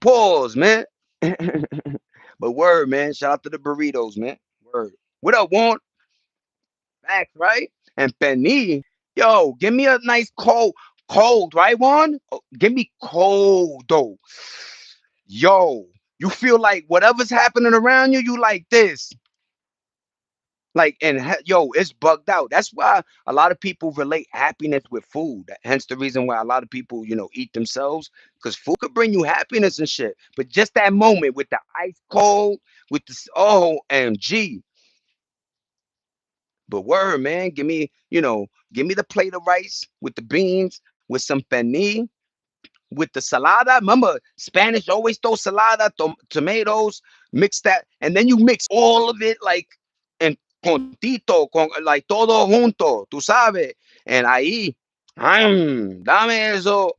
Speaker 1: Pause, man. But word, man. Shout out to the burritos, man. Word. What up, want? Facts, right? And Penny, yo, give me a nice cold, right, Juan? Oh, give me cold though. Yo, you feel like whatever's happening around you, you like this. Like, and yo, it's bugged out. That's why a lot of people relate happiness with food. Hence the reason why a lot of people, eat themselves, because food could bring you happiness and shit. But just that moment with the ice cold, with the OMG, But word, man, give me the plate of rice with the beans, with some penne, with the salada. Remember, Spanish always throw salada, tomatoes, mix that, and then you mix all of it like en contito, like todo junto, tú sabes. And ahí, dame eso,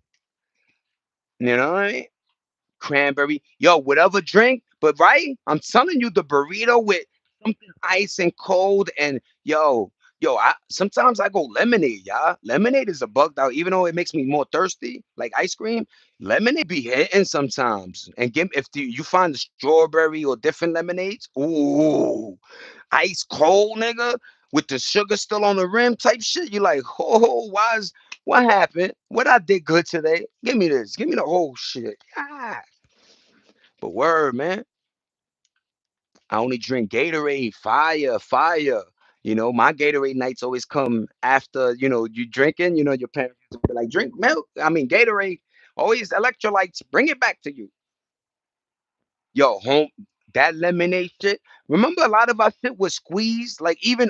Speaker 1: you know what I mean? Cranberry, yo, whatever drink, but right, I'm telling you, the burrito with something ice and cold, and sometimes I go lemonade, y'all. Lemonade is a bugged out, even though it makes me more thirsty, like ice cream. Lemonade be hitting sometimes, and if you find the strawberry or different lemonades, ooh, ice cold, nigga, with the sugar still on the rim type shit. You like, oh, what happened? What I did good today? Give me this. Give me the whole shit. Ah. But word, man, I only drink Gatorade, fire, fire. My Gatorade nights always come after, you drinking, your parents used to be like, drink milk. I mean, Gatorade, always electrolytes, bring it back to you. Yo, home that lemonade shit. Remember a lot of our shit was squeezed, like even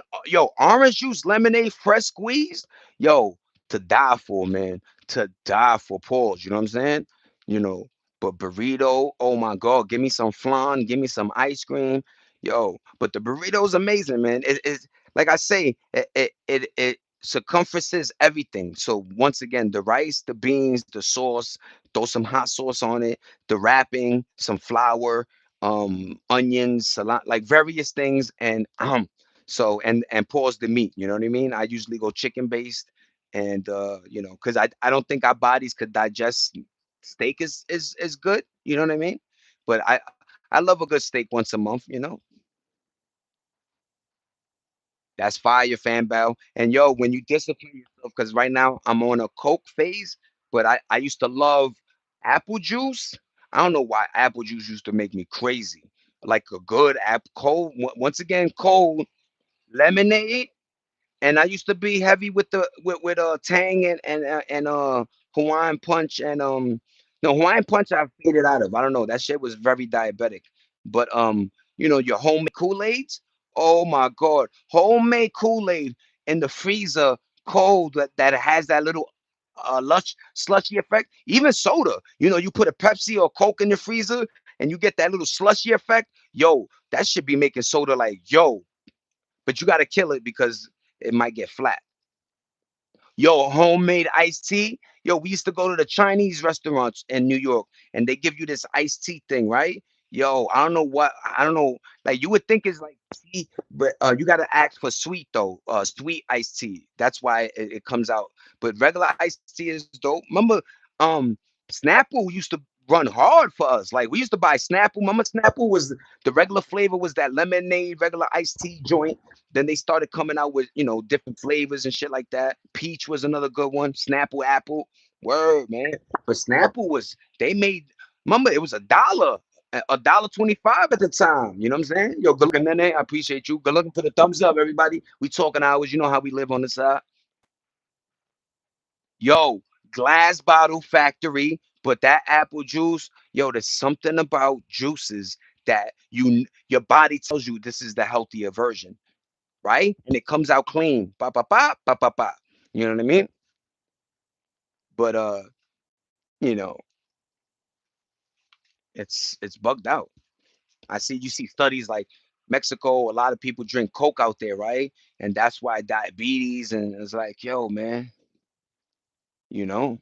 Speaker 1: orange juice, lemonade, fresh squeezed. Yo, to die for, man. To die for. Pause. You know what I'm saying? You know, but burrito, oh my god, give me some flan, give me some ice cream. Yo, but the burrito's amazing, man. It's like I say, it circumferences everything. So once again, the rice, the beans, the sauce, throw some hot sauce on it, the wrapping, some flour, onions, salad, like various things, and and pause the meat. You know what I mean? I usually go chicken based, and because I don't think our bodies could digest steak is good. You know what I mean? But I love a good steak once a month. That's fire, fan bell. And yo, when you discipline yourself, because right now I'm on a Coke phase, but I used to love apple juice. I don't know why apple juice used to make me crazy. Like a good apple cold, once again, cold lemonade. And I used to be heavy with the with Tang and Hawaiian Punch and no Hawaiian Punch I faded out of. I don't know. That shit was very diabetic. But your homemade Kool-Aids. Oh my god, homemade Kool-Aid in the freezer, cold that has that little lush slushy effect. Even soda. You put a Pepsi or Coke in the freezer and you get that little slushy effect. Yo, that should be making soda like yo, but you got to kill it because it might get flat. Yo, homemade iced tea. Yo, we used to go to the Chinese restaurants in New York and they give you this iced tea thing, right? Yo, I don't know. Like you would think it's like tea, but you gotta ask for sweet though. Sweet iced tea. That's why it comes out. But regular iced tea is dope. Remember, um, Snapple used to run hard for us. Like we used to buy Snapple. Remember, Snapple was the regular flavor was that lemonade, regular iced tea joint. Then they started coming out with, different flavors and shit like that. Peach was another good one. Snapple apple. Word, man. But Snapple was they made remember it was a dollar 25 at the time. You know what I'm saying? Yo, good looking Nene. I appreciate you. Good looking for the thumbs up, everybody. We talking hours. You know how we live on the side. Yo, glass bottle factory, but that apple juice, yo, there's something about juices that your body tells you this is the healthier version, right? And it comes out clean. Pa pa pa pa pa pa. You know what I mean? But you know, it's bugged out. You see studies like Mexico, a lot of people drink Coke out there, right? And that's why diabetes and it's like, yo, man, you know,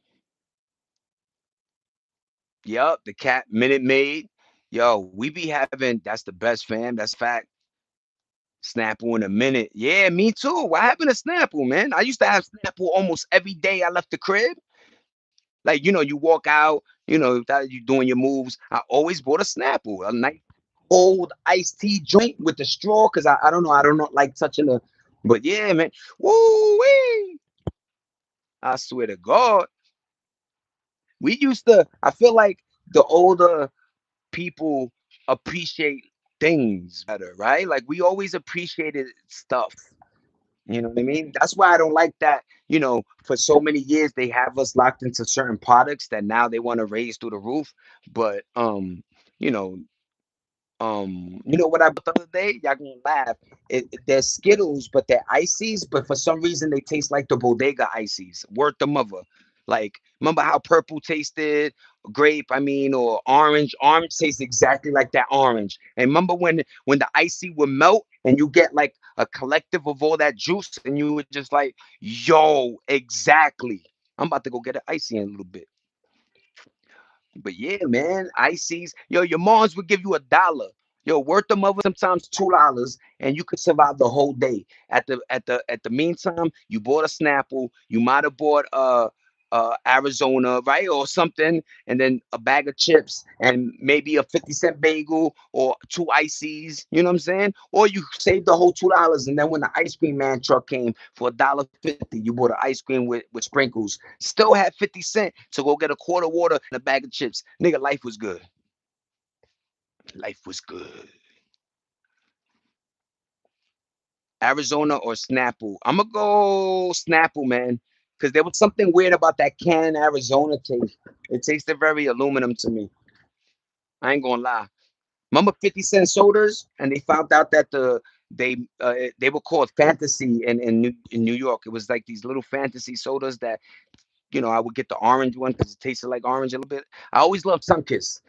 Speaker 1: yup, the cat Minute Maid. Yo, we be having that's the best fam. That's a fact. Snapple in a minute. Yeah, me too. What happened to Snapple, man? I used to have Snapple almost every day I left the crib. Like, you walk out, that you doing your moves. I always bought a Snapple, a nice old iced tea joint with the straw, because I don't know like touching the but yeah, man. Woo wee. I swear to God. I feel like the older people appreciate things better, right? Like we always appreciated stuff. You know what I mean? That's why I don't like that. For so many years they have us locked into certain products that now they want to raise through the roof. But you know, You know what I bought the other day? Y'all gonna laugh. They're Skittles, but they're ices. But for some reason, they taste like the Bodega ices. Word the mother. Like, remember how purple tasted, grape? I mean, or orange. Orange tastes exactly like that orange. And remember when the icy would melt and you get like a collective of all that juice, and you were just like, "Yo, exactly." I'm about to go get an icy in a little bit. But yeah, man, ices. Yo, your moms would give you $1. Yo, worth them over sometimes $2, and you could survive the whole day. At the meantime, you bought a Snapple. You might have bought Arizona, right, or something, and then a bag of chips and maybe a 50-cent bagel or two ices. You know what I'm saying? Or you saved the whole $2, and then when the ice cream man truck came for $1.50, you bought an ice cream with sprinkles. Still had 50 cents to go get a quart of water and a bag of chips. Nigga, life was good. Life was good. Arizona or Snapple? I'm gonna go Snapple, man, because there was something weird about that canned Arizona taste. It tasted very aluminum to me. I ain't gonna lie. Remember 50-cent sodas, and they found out that they were called Fantasy in New York. It was like these little Fantasy sodas that I would get the orange one because it tasted like orange a little bit. I always loved Sunkiss.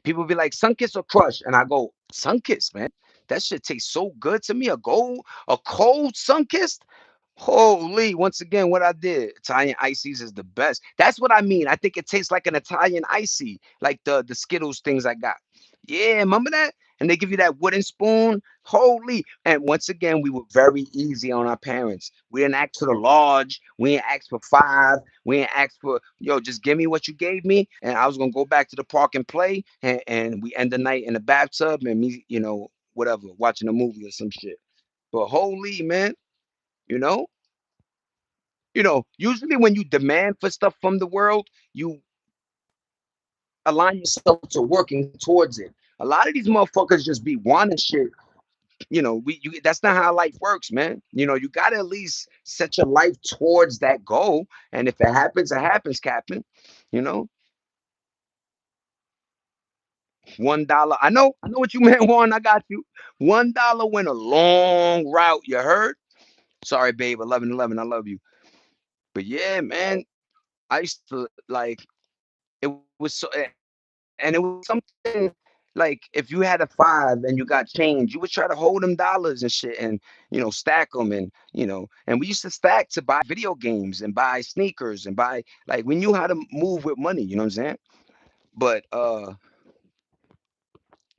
Speaker 1: People be like, Sunkiss or Crush? And I go, Sunkiss, man. That shit tastes so good to me. A cold Sunkiss. Holy, once again, what I did. Italian ices is the best. That's what I mean. I think it tastes like an Italian icy, like the Skittles things I got. Yeah, remember that? And they give you that wooden spoon. Holy. And once again, we were very easy on our parents. We didn't ask for the large. We didn't ask for five. We didn't ask for, yo, just give me what you gave me. And I was going to go back to the park and play. And we end the night in the bathtub and me, whatever, watching a movie or some shit. But holy, man, you know? Usually when you demand for stuff from the world, you align yourself to working towards it. A lot of these motherfuckers just be wanting shit. That's not how life works, man. You gotta at least set your life towards that goal. And if it happens, Captain. You know, $1. I know what you meant, Juan. I got you. $1 went a long route. You heard? Sorry, babe. 1111. I love you. But yeah, man. I used to like it was so and it was something like if you had a five and you got change, you would try to hold them dollars and shit and stack them and we used to stack to buy video games and buy sneakers and buy like we knew how to move with money, you know what I'm saying? But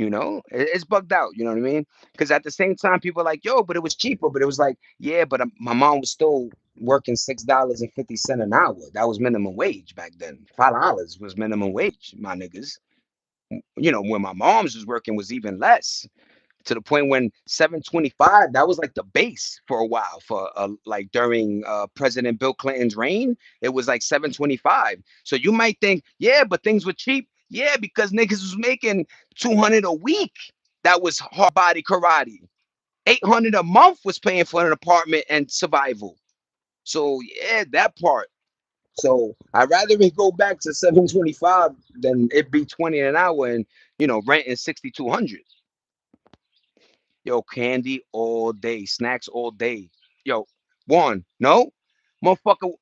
Speaker 1: it's bugged out, you know what I mean? Because at the same time, people are like, yo, but it was cheaper. But it was like, yeah, but my mom was still working $6.50 an hour. That was minimum wage back then. $5 was minimum wage, my niggas. When my mom's was working was even less to the point when 725 that was like the base for a while for like during President Bill Clinton's reign. It was like 725. So you might think, yeah, but things were cheap. Yeah, because niggas was making 200 a week. That was hard body karate. 800 a month was paying for an apartment and survival. So yeah, that part. So I'd rather it go back to 725 than it be 20 an hour and renting 6,200. Yo, candy all day, snacks all day. Yo, one, no, motherfucker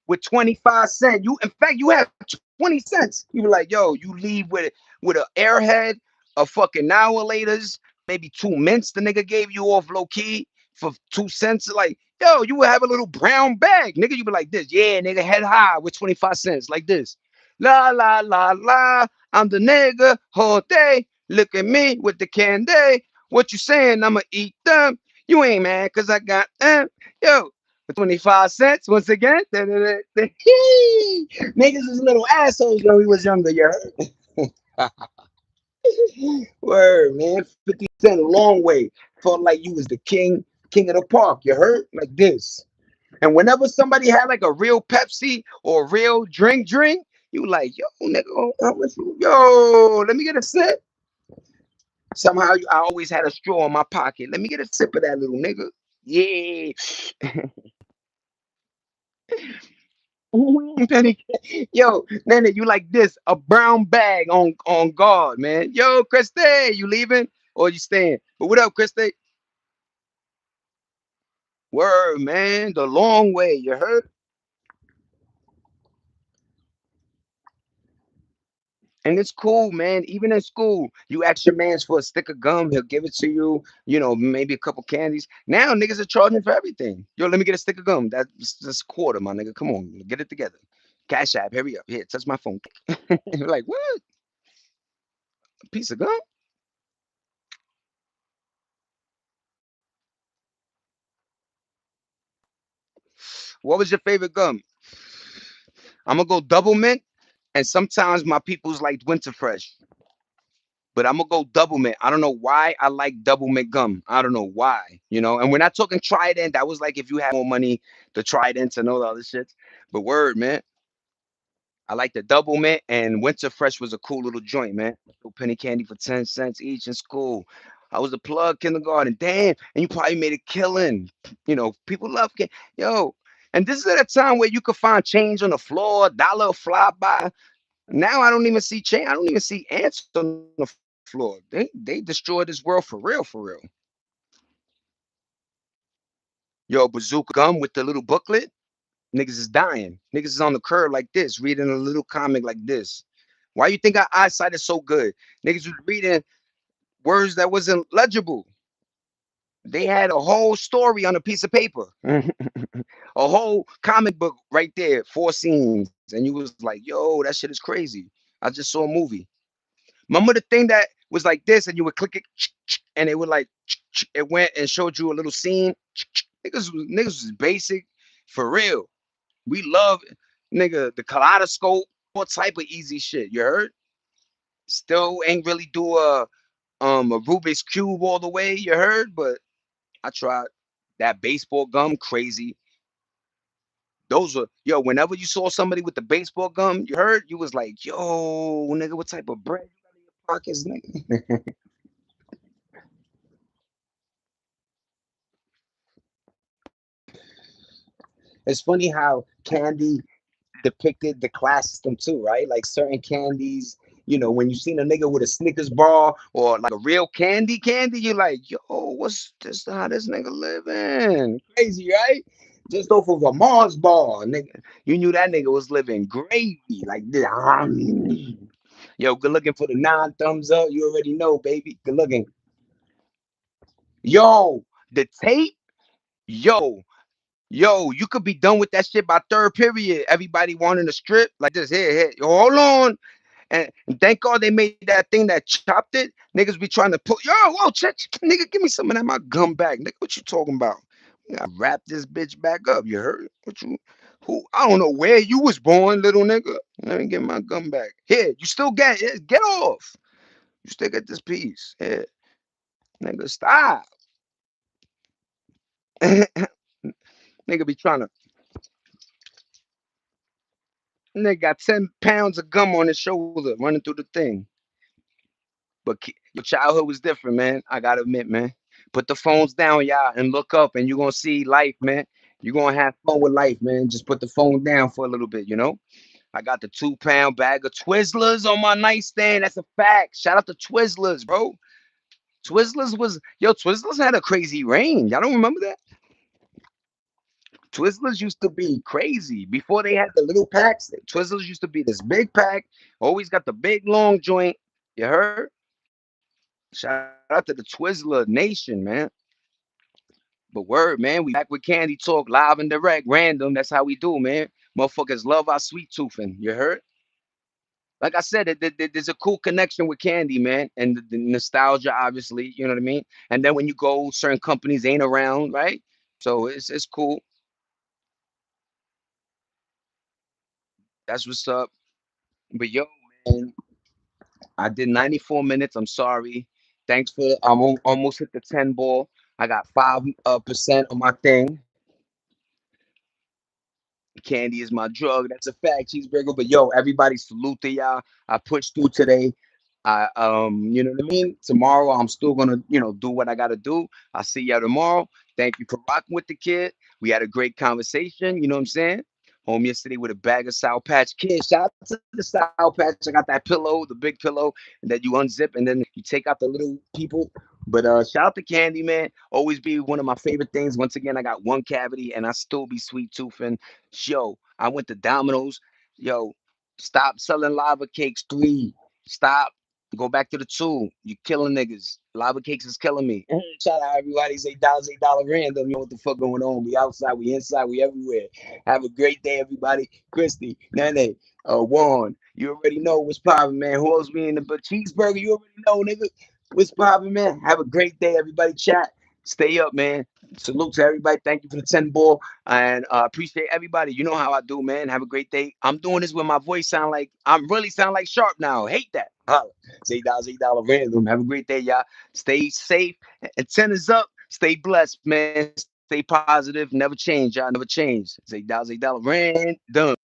Speaker 1: with 25 cents. In fact, you have 20 cents. You be like, yo, you leave with an airhead, a fucking now or laters, maybe two mints the nigga gave you off low key for 2 cents. Like, yo, you would have a little brown bag, nigga. You be like this, yeah, nigga, head high with 25 cents, like this. La la la la, I'm the nigga all day. Look at me with the candy. What you saying? I'ma eat them. You ain't mad cause I got them. Yo, for 25 cents once again. Niggas is little assholes when we was younger, you heard? Word, man. 50 Cent a long way. Felt like you was the king of the park, you heard? Like this. And whenever somebody had like a real Pepsi or real drink, you like, yo, nigga, how much yo, let me get a sip. Somehow I always had a straw in my pocket. Let me get a sip of that little nigga. Yeah. Penny, yo, Nana, you like this? A brown bag on guard, man. Yo, Christy, you leaving? Or you staying? But what up, Chris? Word, man. The long way. You heard? And it's cool, man. Even in school, you ask your man's for a stick of gum, he'll give it to you. Maybe a couple candies. Now niggas are charging for everything. Yo, let me get a stick of gum. That's a quarter, my nigga. Come on, get it together. Cash app, hurry up. Here, touch my phone. Like what? A piece of gum? What was your favorite gum? I'm gonna go double mint, and sometimes my people's like winter fresh. But I'm gonna go double mint. I don't know why I like double mint gum. I don't know why, And we're not talking Trident. That was like if you had more money, the Tridents and all the other shits. But word, man, I like the double mint and Winter Fresh was a cool little joint, man. Little penny candy for 10 cents each in school. I was a plug kindergarten. Damn, and you probably made a killing. People love yo. And this is at a time where you could find change on the floor, dollar fly by. Now I don't even see change. I don't even see ants on the floor. They destroyed this world for real, for real. Yo, bazooka gum with the little booklet. Niggas is dying. Niggas is on the curb like this, reading a little comic like this. Why you think our eyesight is so good? Niggas was reading words that wasn't legible. They had a whole story on a piece of paper, a whole comic book right there, 4 scenes, and you was like, "Yo, that shit is crazy." I just saw a movie. Remember the thing that was like this, and you would click it, and it would like it went and showed you a little scene. Niggas was basic for real. We love nigga the kaleidoscope, all type of easy shit. You heard? Still ain't really do a Rubik's cube all the way. You heard? But I tried that baseball gum. Crazy. Those were Whenever you saw somebody with the baseball gum, you heard? You was like, yo, nigga, what type of bread you got in your pockets, nigga? It's funny how candy depicted the class system too, right? Like certain candies, when you seen a nigga with a Snickers bar or like a real candy, you're like, yo, what's this? How this nigga living? Crazy, right? Just off of a Mars bar, nigga. You knew that nigga was living gravy like this. Yo, good looking for the 9 thumbs up. You already know, baby. Good looking. Yo, the tape. Yo, Yo, you could be done with that shit by third period. Everybody wanting to strip like this. Here, yo, hold on. And thank God they made that thing that chopped it. Niggas be trying to put, yo, whoa, nigga, give me some of that my gum back. Nigga, what you talking about? We gotta wrap this bitch back up. You heard? Who? I don't know where you was born, little nigga. Let me get my gum back. Here, you still get off. You still get this piece. Here, nigga, stop. Nigga be trying to Nigga got 10 pounds of gum on his shoulder running through the thing. But your childhood was different, man. I gotta admit, man. Put the phones down, y'all, and look up, and you're gonna see life, man. You're gonna have fun with life, man. Just put the phone down for a little bit. I got the 2 pound bag of Twizzlers on my nightstand. That's a fact. Shout out to Twizzlers, bro. Twizzlers had a crazy range. Y'all don't remember that? Twizzlers used to be crazy before they had the little packs. Twizzlers used to be this big pack, always got the big long joint. You heard? Shout out to the Twizzler Nation, man. But word, man, we back with Candy Talk live and direct, random. That's how we do, man. Motherfuckers love our sweet toothing. You heard? Like I said, there's a cool connection with Candy, man, and the nostalgia, obviously. You know what I mean? And then when you go, certain companies ain't around, right? So it's cool. That's what's up. But yo, man, I did 94 minutes. I'm sorry. Thanks for almost hit the 10 ball. I got 5% on my thing. Candy is my drug. That's a fact, cheeseburger. But yo, everybody salute to y'all. I pushed through today. You know what I mean? Tomorrow I'm still gonna, do what I gotta do. I'll see y'all tomorrow. Thank you for rocking with the kid. We had a great conversation, you know what I'm saying? home yesterday with a bag of Sour Patch Kids. Shout out to the Sour Patch. I got that pillow, the big pillow, and that you unzip and then you take out the little people. But shout out to Candy, man. Always be one of my favorite things. Once again, I got one cavity and I still be sweet toothing. Yo, I went to Domino's. Yo, stop selling lava cakes. Three. Stop. Go back to the two. You killing niggas. Lava cakes is killing me. Shout out everybody. Say $8 random. You know what the fuck going on? We outside. We inside. We everywhere. Have a great day, everybody. Christy, Nene, Juan. You already know what's poppin', man. Who else be in the cheeseburger? You already know, nigga. What's poppin', man? Have a great day, everybody. Chat. Stay up, man. Salute to everybody. Thank you for the 10 ball. And appreciate everybody. You know how I do, man. Have a great day. I'm doing this with my voice sound like I'm really sound like sharp now. Hate that. Holla. Say $8 random. Have a great day, y'all. Stay safe. And 10 is up. Stay blessed, man. Stay positive. Never change, y'all. Never change. Say $8 random.